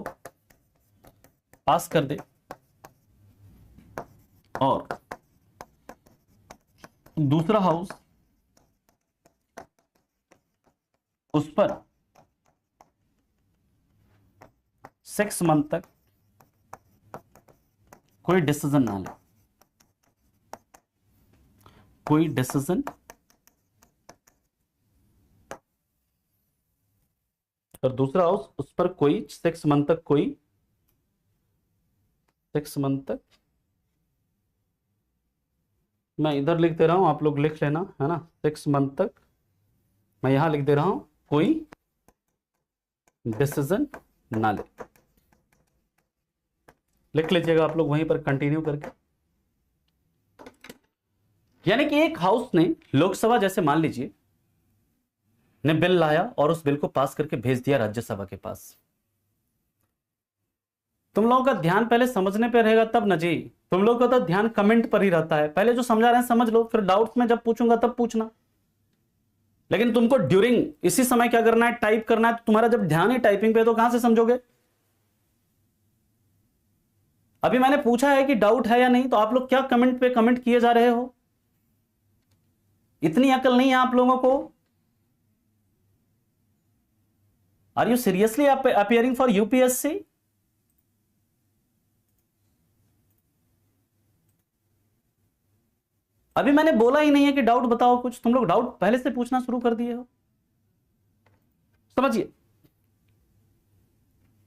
पास कर दे और दूसरा हाउस उस पर 6 मंथ तक कोई डिसीजन ना ले, कोई डिसीजन, और दूसरा हाउस उस पर कोई 6 मंथ तक कोई 6 मंथ तक, मैं इधर लिख दे रहा हूं, आप लोग लिख लेना, है ना। 6 मंथ तक मैं यहां लिख दे रहा हूं, कोई डिसीजन ना ले। लिख लीजिएगा आप लोग वहीं पर कंटिन्यू करके। यानी कि एक हाउस ने, लोकसभा जैसे मान लीजिए, ने बिल लाया और उस बिल को पास करके भेज दिया राज्यसभा के पास। तुम लोगों का ध्यान पहले समझने पे रहेगा तब न जी, तुम लोगों का तो ध्यान कमेंट पर ही रहता है। पहले जो समझा रहे हैं समझ लो, फिर डाउट्स में जब पूछूंगा तब पूछना। लेकिन तुमको ड्यूरिंग इसी समय क्या करना है, टाइप करना है। तो तुम्हारा जब ध्यान ही टाइपिंग पे तो कहां से समझोगे। अभी मैंने पूछा है कि डाउट है या नहीं, तो आप लोग क्या कमेंट पे कमेंट किए जा रहे हो। इतनी अकल नहीं है आप लोगों को। Are you seriously appearing for UPSC. अभी मैंने बोला ही नहीं है कि डाउट बताओ कुछ, तुम लोग डाउट पहले से पूछना शुरू कर दिए हो। समझिए,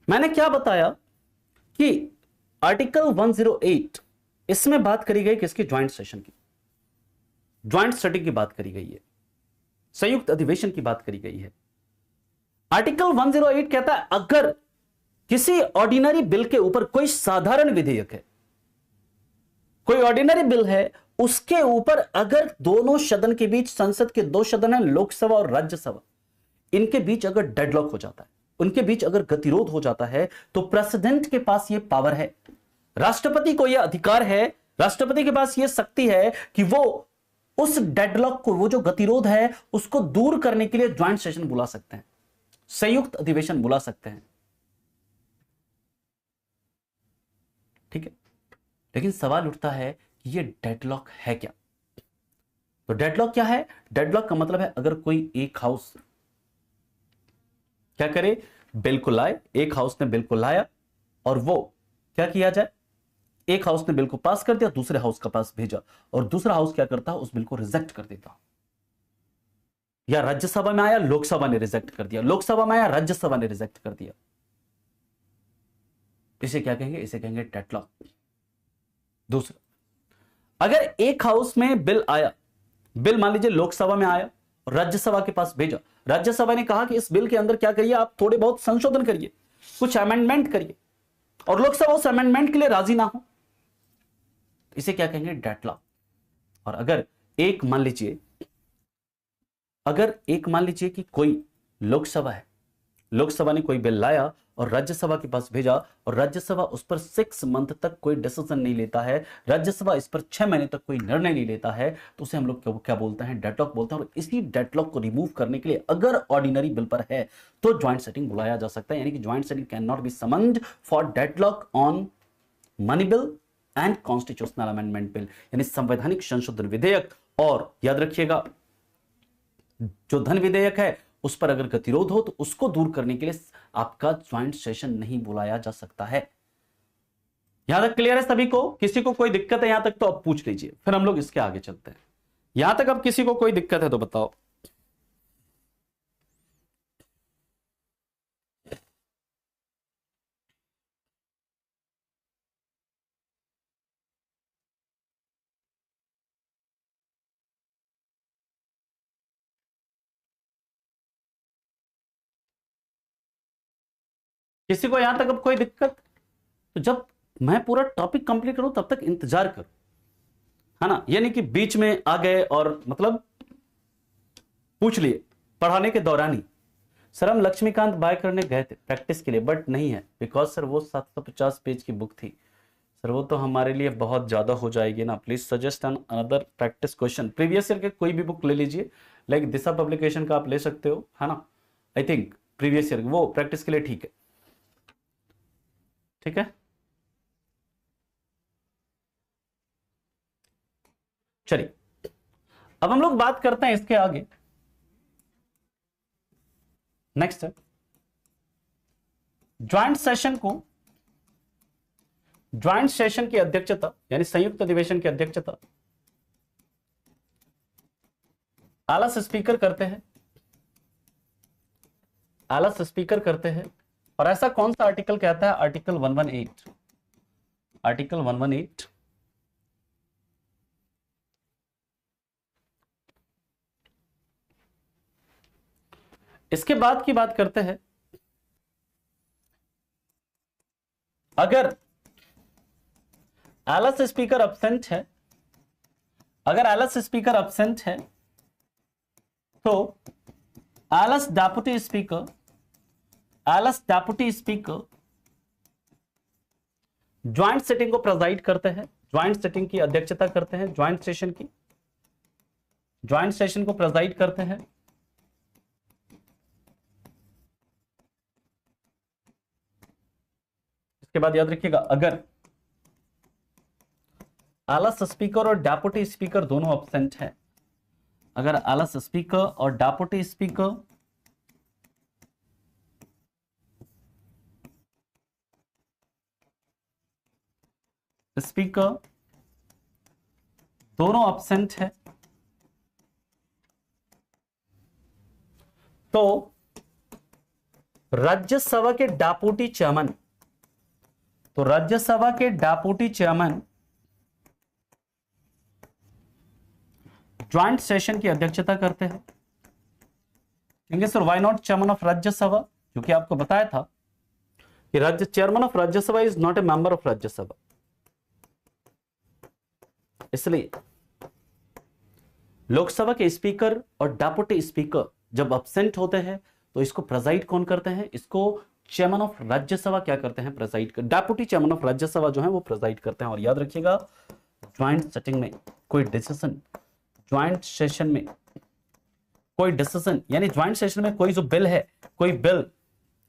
मैंने क्या बताया कि आर्टिकल 108, इसमें बात करी गई किसकी, ज्वाइंट सेशन की, ज्वाइंट स्टडी की बात करी गई है, संयुक्त अधिवेशन की बात करी गई है। आर्टिकल 108 कहता है अगर किसी ऑर्डिनरी बिल के ऊपर, कोई साधारण विधेयक है, कोई ऑर्डिनरी बिल है, उसके ऊपर अगर दोनों सदन के बीच, संसद के 2 सदन है, लोकसभा और राज्यसभा, इनके बीच अगर डेडलॉक हो जाता है, उनके बीच अगर गतिरोध हो जाता है, तो प्रेसिडेंट के पास यह पावर है, राष्ट्रपति को यह अधिकार है, राष्ट्रपति के पास यह शक्ति है कि वो उस डेडलॉक को, वो जो गतिरोध है, उसको दूर करने के लिए ज्वाइंट सेशन बुला सकते हैं, संयुक्त अधिवेशन बुला सकते हैं। ठीक है, लेकिन सवाल उठता है कि ये डेडलॉक है क्या। तो डेडलॉक क्या है, डेडलॉक का मतलब है अगर कोई एक हाउस क्या करे, बिल को लाए, एक हाउस ने बिल को लाया और वो क्या किया जाए, एक हाउस ने बिल को पास कर दिया, दूसरे हाउस के पास भेजा, और दूसरा हाउस क्या करता है, उस बिल को रिजेक्ट कर देता। या राज्यसभा में आया, लोकसभा ने रिजेक्ट कर दिया, लोकसभा में आया, राज्यसभा ने रिजेक्ट कर दिया। इसे क्या कहेंगे, इसे कहेंगे डेडलॉक। दूसरा, अगर एक हाउस में बिल आया, बिल मान लीजिए लोकसभा में आया और राज्यसभा के पास भेजा, राज्यसभा ने कहा कि इस बिल के अंदर क्या करिए, आप थोड़े बहुत संशोधन करिए, कुछ अमेंडमेंट करिए, और लोकसभा उस अमेंडमेंट के लिए राजी ना हो, इसे क्या कहेंगे, डेडलॉक। और अगर एक मान लीजिए कि कोई लोकसभा है, लोकसभा ने कोई बिल लाया और राज्यसभा के पास भेजा, और राज्यसभा उस पर 6 मंथ तक कोई डिसीजन नहीं लेता है, राज्यसभा इस पर 6 महीने तक कोई निर्णय नहीं लेता है, तो उसे हम लोग क्या बोलते हैं, डेडलॉक बोलते हैं। और इसी डेडलॉक को रिमूव करने के लिए अगर ऑर्डिनरी बिल पर है तो ज्वाइंट सेटिंग बुलाया जा सकता है। यानी कि joint setting can not be summoned for deadlock on money bill and constitutional amendment bill, यानी संवैधानिक संशोधन विधेयक, और याद रखिएगा जो धन विधेयक है उस पर अगर गतिरोध हो तो उसको दूर करने के लिए आपका ज्वाइंट सेशन नहीं बुलाया जा सकता है। यहां तक क्लियर है सभी को, किसी को कोई दिक्कत है यहां तक तो अब पूछ लीजिए, फिर हम लोग इसके आगे चलते हैं। यहां तक अब किसी को कोई दिक्कत है तो बताओ। किसी को यहां तक अब कोई दिक्कत, तो जब मैं पूरा टॉपिक कंप्लीट करूं तब तक इंतजार करो, है ना। यानी कि बीच में आ गए और मतलब पूछ लिए पढ़ाने के दौरान ही, सर हम लक्ष्मीकांत बाय करने गए थे प्रैक्टिस के लिए, बट नहीं है, बिकॉज सर वो 750 पेज की बुक थी, सर वो तो हमारे लिए बहुत ज्यादा हो जाएगी ना, please suggest an another practice question. Previous year के कोई भी बुक ले लीजिए, लाइक दिशा पब्लिकेशन का आप ले सकते हो, है ना। आई थिंक प्रीवियस ईयर वो प्रैक्टिस के लिए ठीक है, ठीक है। चलिए अब हम लोग बात करते हैं इसके आगे, नेक्स्ट है ज्वाइंट सेशन को, ज्वाइंट सेशन की अध्यक्षता यानी संयुक्त अधिवेशन की अध्यक्षता आलस स्पीकर करते हैं, आलस स्पीकर करते हैं। और ऐसा कौन सा आर्टिकल कहता है, आर्टिकल 118, आर्टिकल 118। इसके बाद की बात करते हैं, अगर एलएस स्पीकर एब्सेंट है, अगर एलएस स्पीकर एब्सेंट है तो LS deputy speaker, LS deputy speaker joint setting को प्रेजाइड करते हैं, ज्वाइंट सेटिंग की अध्यक्षता करते हैं, ज्वाइंट सेशन की, ज्वाइंट सेशन को प्रेजाइड करते हैं। इसके बाद याद रखिएगा, अगर एलएस स्पीकर और डेप्यूटी स्पीकर दोनों एब्सेंट है, अगर एलएस स्पीकर और डेप्यूटी स्पीकर स्पीकर दोनों एब्सेंट है तो राज्यसभा के डेप्यूटी चेयरमैन, तो राज्यसभा के डेप्यूटी चेयरमैन ज्वाइंट सेशन की अध्यक्षता करते हैं। कहेंगे sir why not chairman of Rajya Sabha, क्योंकि आपको बताया था कि राज्य chairman of Rajya Sabha is not a member of Rajya Sabha, इसलिए लोकसभा के स्पीकर और डेप्यूटी स्पीकर जब एब्सेंट होते हैं तो इसको प्रेजाइड कौन करते हैं, इसको चेयरमैन ऑफ राज्यसभा क्या करते हैं, प्रेजाइड कर, डेप्यूटी चेयरमैन ऑफ राज्यसभा जो है वो प्रेजाइड करते हैं। और याद रखिएगा, ज्वाइंट सेटिंग में कोई डिसीजन, ज्वाइंट सेशन में कोई डिसीजन, यानी ज्वाइंट सेशन में कोई जो बिल है, कोई बिल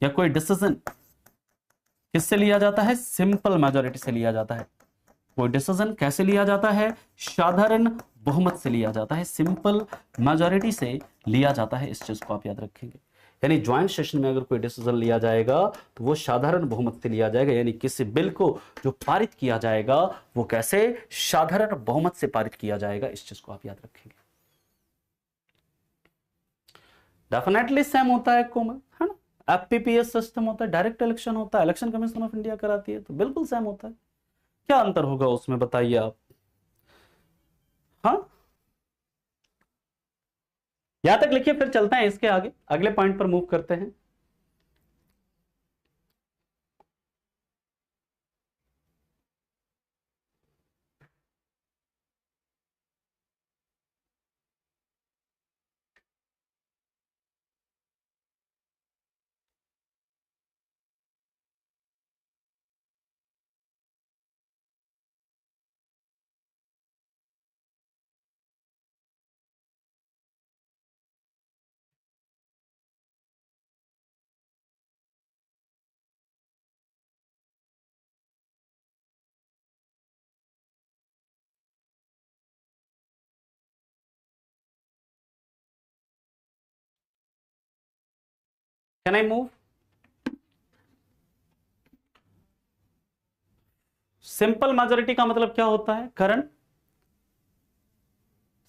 या कोई डिसीजन किससे लिया जाता है, सिंपल मेजॉरिटी से लिया जाता है। कोई डिसीजन कैसे लिया जाता है, साधारण बहुमत से लिया जाता है, सिंपल मेजॉरिटी से लिया जाता है। इस चीज को आप याद रखेंगे, यानी ज्वाइंट सेशन में अगर कोई डिसीजन लिया जाएगा तो वो साधारण बहुमत से लिया जाएगा, यानी किसी बिल को जो पारित किया जाएगा वो कैसे, साधारण बहुमत से पारित किया जाएगा। इस चीज को आप याद रखेंगे। डेफिनेटली सेम होता है कोमल, है ना, एफपीपीएस सिस्टम होता है, डायरेक्ट इलेक्शन होता है, इलेक्शन कमीशन ऑफ इंडिया कराती है, तो बिल्कुल सेम होता है। क्या अंतर होगा उसमें बताइए आप? हाँ, यहां तक लिखिए, फिर चलते हैं इसके आगे, अगले पॉइंट पर मूव करते हैं। Can I move? Simple majority का मतलब क्या होता है करण?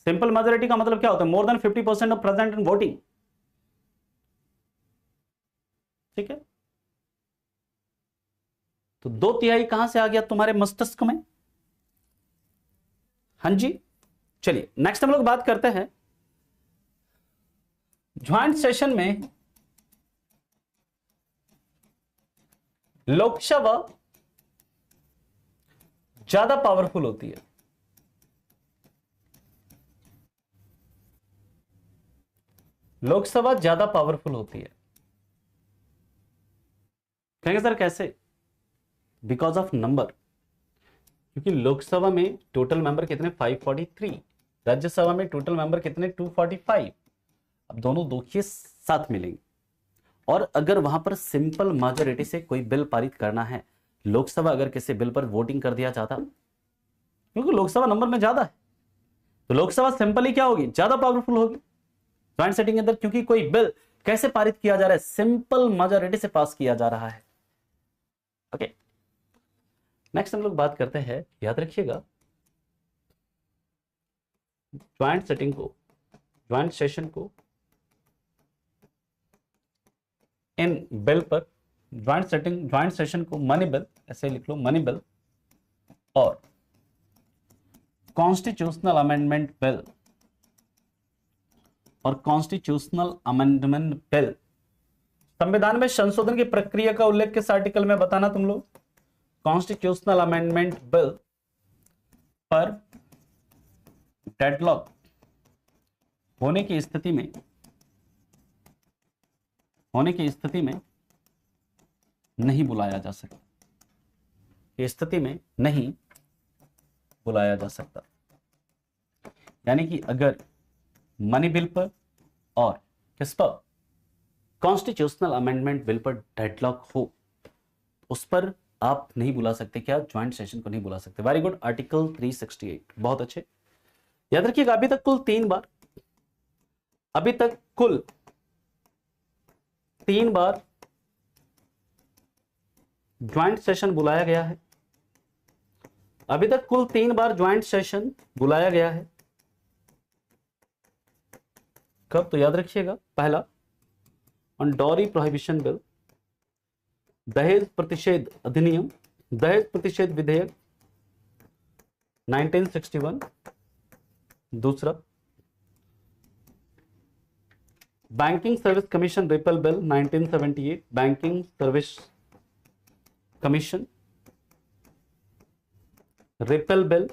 सिंपल मेजोरिटी का मतलब क्या होता है, more than 50% of present in voting, ठीक है। तो 2/3 कहां से आ गया तुम्हारे मस्तिष्क में? हाँ जी, चलिए नेक्स्ट हम लोग बात करते हैं, ज्वाइंट सेशन में लोकसभा ज्यादा पावरफुल होती है, लोकसभा ज्यादा पावरफुल होती है। कहेंगे सर कैसे? बिकॉज ऑफ नंबर, क्योंकि लोकसभा में टोटल मेंबर कितने, 543, राज्यसभा में टोटल मेंबर कितने, 245। अब दोनों देखिए साथ मिलेंगे, और अगर वहां पर सिंपल मेजॉरिटी से कोई बिल पारित करना है, लोकसभा अगर किसी बिल पर वोटिंग कर दिया जाता, क्योंकि लोकसभा नंबर में ज्यादा है, तो लोकसभा सिंपली क्या होगी, ज्यादा पावरफुल होगी ज्वाइंट सेटिंग के अंदर, क्योंकि कोई बिल कैसे पारित किया जा रहा है, सिंपल मेजॉरिटी से पास किया जा रहा है। ओके, नेक्स्ट हम लोग बात करते हैं, याद रखिएगा, ज्वाइंट सेटिंग को, ज्वाइंट सेशन को इन बिल पर, ज्वाइंट सेटिंग, ज्वाइंट सेशन को मनी बिल, ऐसे लिख लो, मनी बिल, और कॉन्स्टिट्यूशनल अमेंडमेंट बिल और कॉन्स्टिट्यूशनल अमेंडमेंट बिल, संविधान में संशोधन की प्रक्रिया का उल्लेख किस आर्टिकल में बताना तुम लोग? कॉन्स्टिट्यूशनल अमेंडमेंट बिल पर डेडलॉक होने की स्थिति में नहीं बुलाया जा सकता, इस स्थिति में नहीं बुलाया जा सकता। यानी कि अगर मनी बिल पर और किस पर, कॉन्स्टिट्यूशनल अमेंडमेंट बिल पर डेडलॉक हो, उस पर आप नहीं बुला सकते, क्या? ज्वाइंट सेशन को नहीं बुला सकते। वेरी गुड, आर्टिकल 368, बहुत अच्छे। याद रखिएगा, अभी तक कुल तीन बार ज्वाइंट सेशन बुलाया गया है। अभी तक कुल 3 बार ज्वाइंट सेशन बुलाया गया है। कब? तो याद रखिएगा, पहला ऑन डॉरी प्रोहिबिशन बिल, दहेज प्रतिषेध अधिनियम, दहेज प्रतिषेध विधेयक 1961, दूसरा banking service commission repeal bill 1978, banking service commission repeal bill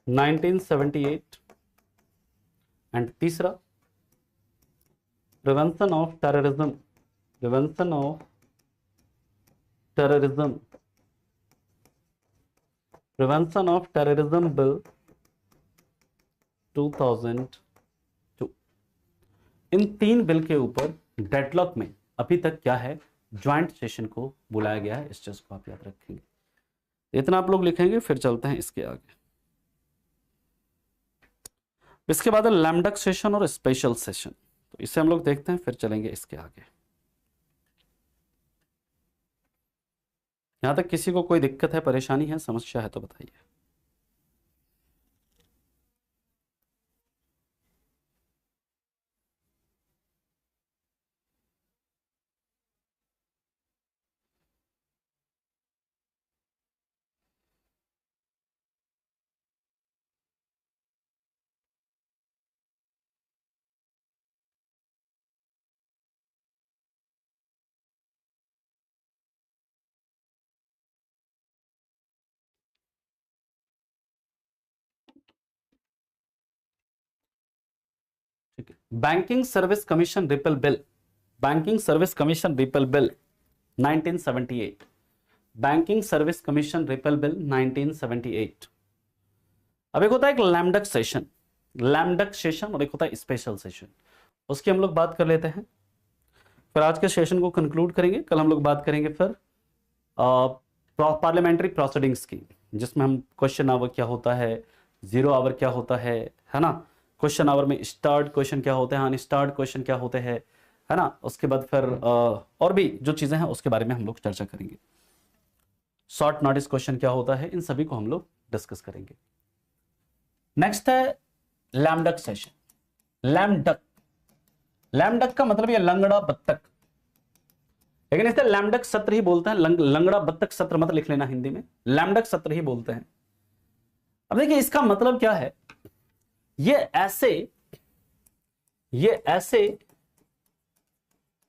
1978, and तीसरा प्रिवेंशन ऑफ टेररिज्म बिल 2002। इन 3 बिल के ऊपर डेडलॉक में अभी तक क्या है? ज्वाइंट सेशन को बुलाया गया है। इस चीज को आप याद रखेंगे, इतना आप लोग लिखेंगे। फिर चलते हैं इसके आगे। इसके बाद है लैमडक सेशन और स्पेशल सेशन, तो इसे हम लोग देखते हैं, फिर चलेंगे इसके आगे। यहां तक किसी को कोई दिक्कत है, परेशानी है, समस्या है तो बताइए। ठीक है, banking service commission repeal bill, 1978, banking service commission repeal bill 1978। अब एक होता है एक लैमडक सेशन और एक होता है स्पेशल सेशन, उसकी हम लोग बात कर लेते हैं। फिर आज के सेशन को कंक्लूड करेंगे। कल हम लोग बात करेंगे फिर पार्लियामेंट्री प्रोसीडिंग्स की, जिसमें हम क्वेश्चन आवर क्या होता है, जीरो आवर क्या होता है ना, क्वेश्चन आवर में स्टार्ट क्वेश्चन क्या होते हैं, अनस्टार्ट क्वेश्चन क्या होते हैं, है ना। उसके बाद फिर और भी जो चीजें हैं उसके बारे में हम लोग चर्चा करेंगे। शॉर्ट नोटिस क्वेश्चन क्या होता है, इन सभी को हम लोग डिस्कस करेंगे। नेक्स्ट है लैमडक सेशन। लैमडक का मतलब ये लंगड़ा बत्तख, लेकिन इसे लैमडक सत्र ही बोलते हैं। लंगड़ा बत्तख सत्र मत लिख लेना, हिंदी में लैमडक सत्र ही बोलते हैं। अब देखिए इसका मतलब क्या है, ये ऐसे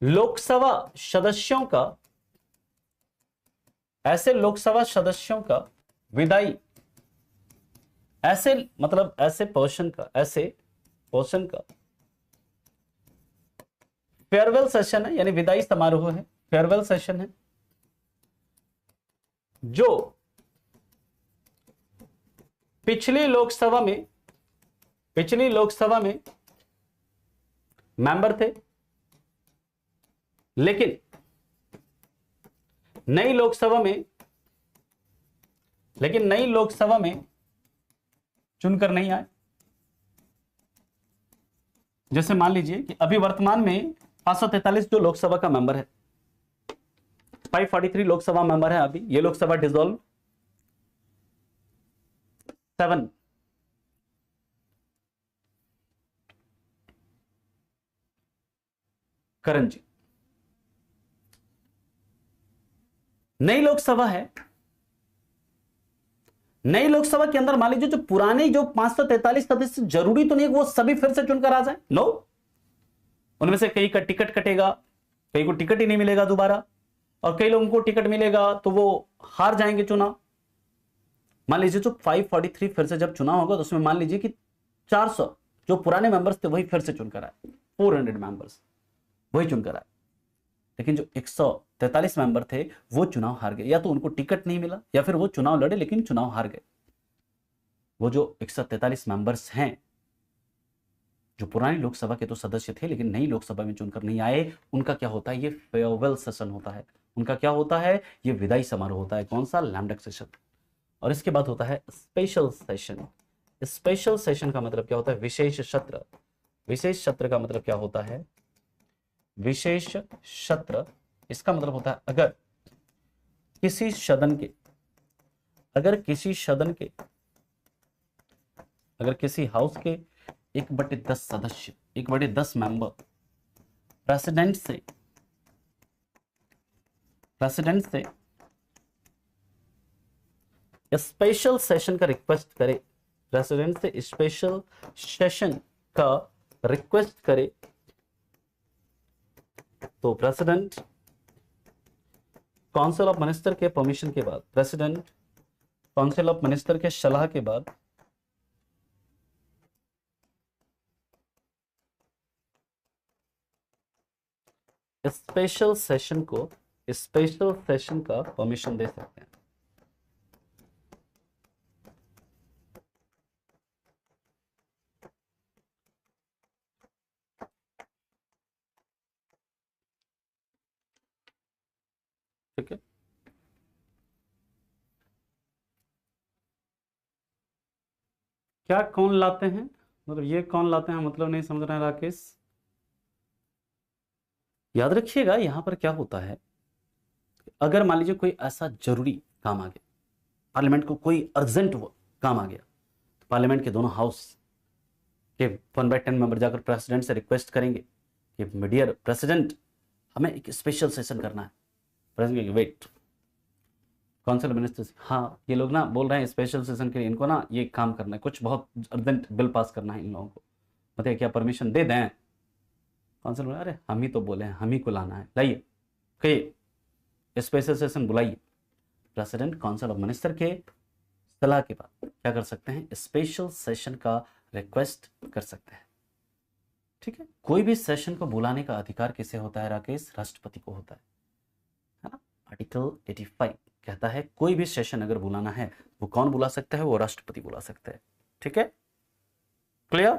लोकसभा सदस्यों का विदाई, ऐसे पोर्शन का फेयरवेल सेशन है, यानी विदाई समारोह है, फेयरवेल सेशन है, जो पिछली लोकसभा में मेंबर थे, लेकिन नई लोकसभा में चुनकर नहीं आए। जैसे मान लीजिए कि अभी वर्तमान में 543 जो लोकसभा का मेंबर है, 543 लोकसभा मेंबर है अभी, ये लोकसभा डिसॉल्व 7 करण जी, नई लोकसभा है, नई लोकसभा के अंदर मान लीजिए जो पुराने जो 543 सदस्य, जरूरी तो नहीं है वो सभी फिर से चुनकर आ जाए, नो, उनमें से कई का टिकट कटेगा, कई को टिकट ही नहीं मिलेगा दोबारा, और कई लोगों को टिकट मिलेगा तो वो हार जाएंगे चुनाव। मान लीजिए जो 543 फिर से जब चुनाव होगा तो उसमें मान लीजिए कि 400 जो पुराने मेंबर्स थे वही फिर से चुनकर आए, 400 मेंबर्स वही चुनकर आए, लेकिन जो 143 मेंबर थे वो चुनाव हार गए, या तो उनको टिकट नहीं मिला या फिर वो चुनाव लड़े लेकिन चुनाव हार गए। वो जो 143 मेंबर्स हैं जो पुरानी लोकसभा के तो सदस्य थे लेकिन नई लोकसभा में चुनकर नहीं आए, उनका क्या होता है, ये फेयरवेल सेशन होता है, उनका क्या होता है, ये विदाई समारोह होता है। कौन सा, लैमडक सेशन। और इसके बाद होता है स्पेशल सेशन। स्पेशल सेशन का मतलब क्या होता है, विशेष सत्र। विशेष सत्र का मतलब क्या होता है, विशेष सत्र, इसका मतलब होता है अगर किसी सदन के, अगर किसी हाउस के 1/10 सदस्य, 1/10 मेंबर प्रेसिडेंट से स्पेशल सेशन का रिक्वेस्ट करे, प्रेसिडेंट से स्पेशल सेशन का रिक्वेस्ट करे, तो प्रेसिडेंट काउंसिल ऑफ मिनिस्टर के परमिशन के बाद, प्रेसिडेंट काउंसिल ऑफ मिनिस्टर के सलाह के बाद स्पेशल सेशन का परमिशन दे सकते हैं। ठीक है, क्या कौन लाते हैं, मतलब ये कौन लाते हैं, मतलब नहीं समझ रहे हैं राकेश। याद रखिएगा यहां पर क्या होता है, अगर मान लीजिए कोई ऐसा जरूरी काम आ गया, पार्लियामेंट को कोई अर्जेंट काम आ गया, तो पार्लियामेंट के दोनों हाउस के 1/10 मेंबर जाकर प्रेसिडेंट से रिक्वेस्ट करेंगे कि डियर प्रेसिडेंट हमें एक स्पेशल सेशन करना है। प्रेसिडेंट वेट, काउंसिल मिनिस्टर, हाँ ये लोग ना बोल रहे हैं स्पेशल सेशन के लिए इनको ना ये काम करना है, कुछ बहुत अर्जेंट बिल पास करना है इन लोगों को, बताइए क्या परमिशन दे दें। काउंसिल में, अरे हम ही तो बोले हैं, हम ही को लाना है, लाइए कहिए स्पेशल सेशन बुलाइए। प्रेसिडेंट काउंसिल ऑफ मिनिस्टर के सलाह के बाद क्या कर सकते हैं, स्पेशल सेशन का रिक्वेस्ट कर सकते हैं। ठीक है, कोई भी सेशन को बुलाने का अधिकार किसे होता है राकेश, राष्ट्रपति को होता है ना। आर्टिकल 85 कहता है कोई भी सेशन अगर बुलाना है वो कौन बुला सकता है, वो राष्ट्रपति बुला सकते हैं। ठीक है, क्लियर।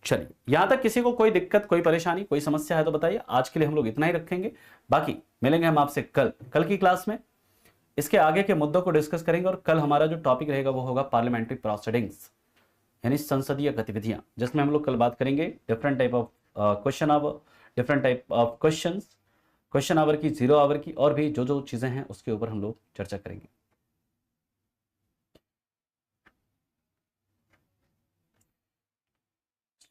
चलिए, यहां तक किसी को कोई दिक्कत, कोई परेशानी, कोई समस्या है तो बताइए। आज के लिए हम लोग इतना ही रखेंगे, बाकी मिलेंगे हम आपसे कल की क्लास में, इसके आगे के मुद्दों को डिस्कस करेंगे। और कल हमारा जो टॉपिक रहेगा वो होगा पार्लियामेंट्री प्रोसीडिंग्स, यानी संसदीय गतिविधियां, जिसमें हम लोग कल बात करेंगे different type of question hour, different type of question hour की, 0 आवर की, और भी जो जो चीजें हैं उसके ऊपर हम लोग चर्चा करेंगे।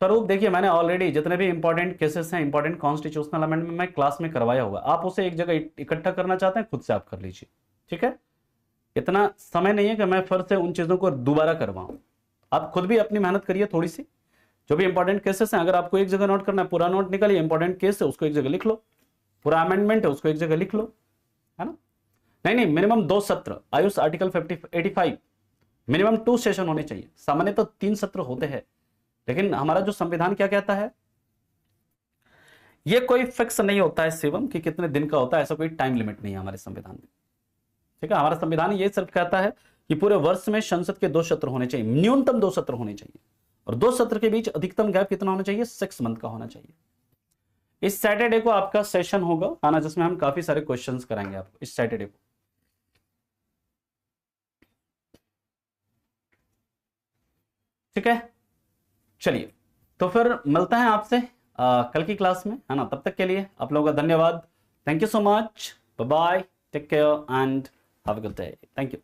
स्वरूप देखिए, मैंने ऑलरेडी जितने भी इंपॉर्टेंट केसेस हैं, इंपॉर्टेंट कॉन्स्टिट्यूशनल अमेंडमेंट में क्लास में करवाया होगा। आप उसे एक जगह इकट्ठा करना चाहते हैं, खुद से आप कर लीजिए। ठीक है, इतना समय नहीं है कि मैं फिर से उन चीजों को दोबारा करवाऊं। आप खुद भी अपनी मेहनत करिए थोड़ी सी, जो भी इंपॉर्टेंट केसेस हैं, अगर आपको एक जगह नोट करना है, पूरा नोट निकालिए, इंपॉर्टेंट केस है उसको एक जगह लिख लो, पूरा अमेंडमेंट है उसको एक जगह लिख लो, है ना। नहीं, मिनिमम 2 सत्र, आयुष आर्टिकल 85, मिनिमम 2 सेशन होने चाहिए। सामान्य तो 3 सत्र होते हैं, लेकिन हमारा जो संविधान क्या कहता है, ये कोई फिक्स नहीं होता है शिवम कि कितने दिन का होता है, ऐसा कोई टाइम लिमिट नहीं है हमारे संविधान में। ठीक है, हमारा संविधान ये सिर्फ कहता है कि पूरे वर्ष में संसद के 2 सत्र होने चाहिए, न्यूनतम 2 सत्र होने चाहिए, और 2 सत्र के बीच अधिकतम गैप कितना होना चाहिए, 6 मंथ का होना चाहिए। इस सैटरडे को आपका सेशन होगा, है ना, जिसमें हम काफी सारे क्वेश्चंस कराएंगे आपको इस सैटरडे को। ठीक है, चलिए तो फिर मिलते हैं आपसे कल की क्लास में, है ना। तब तक के लिए आप लोगों का धन्यवाद, thank you so much, bye bye, take care and have a good day, thank you.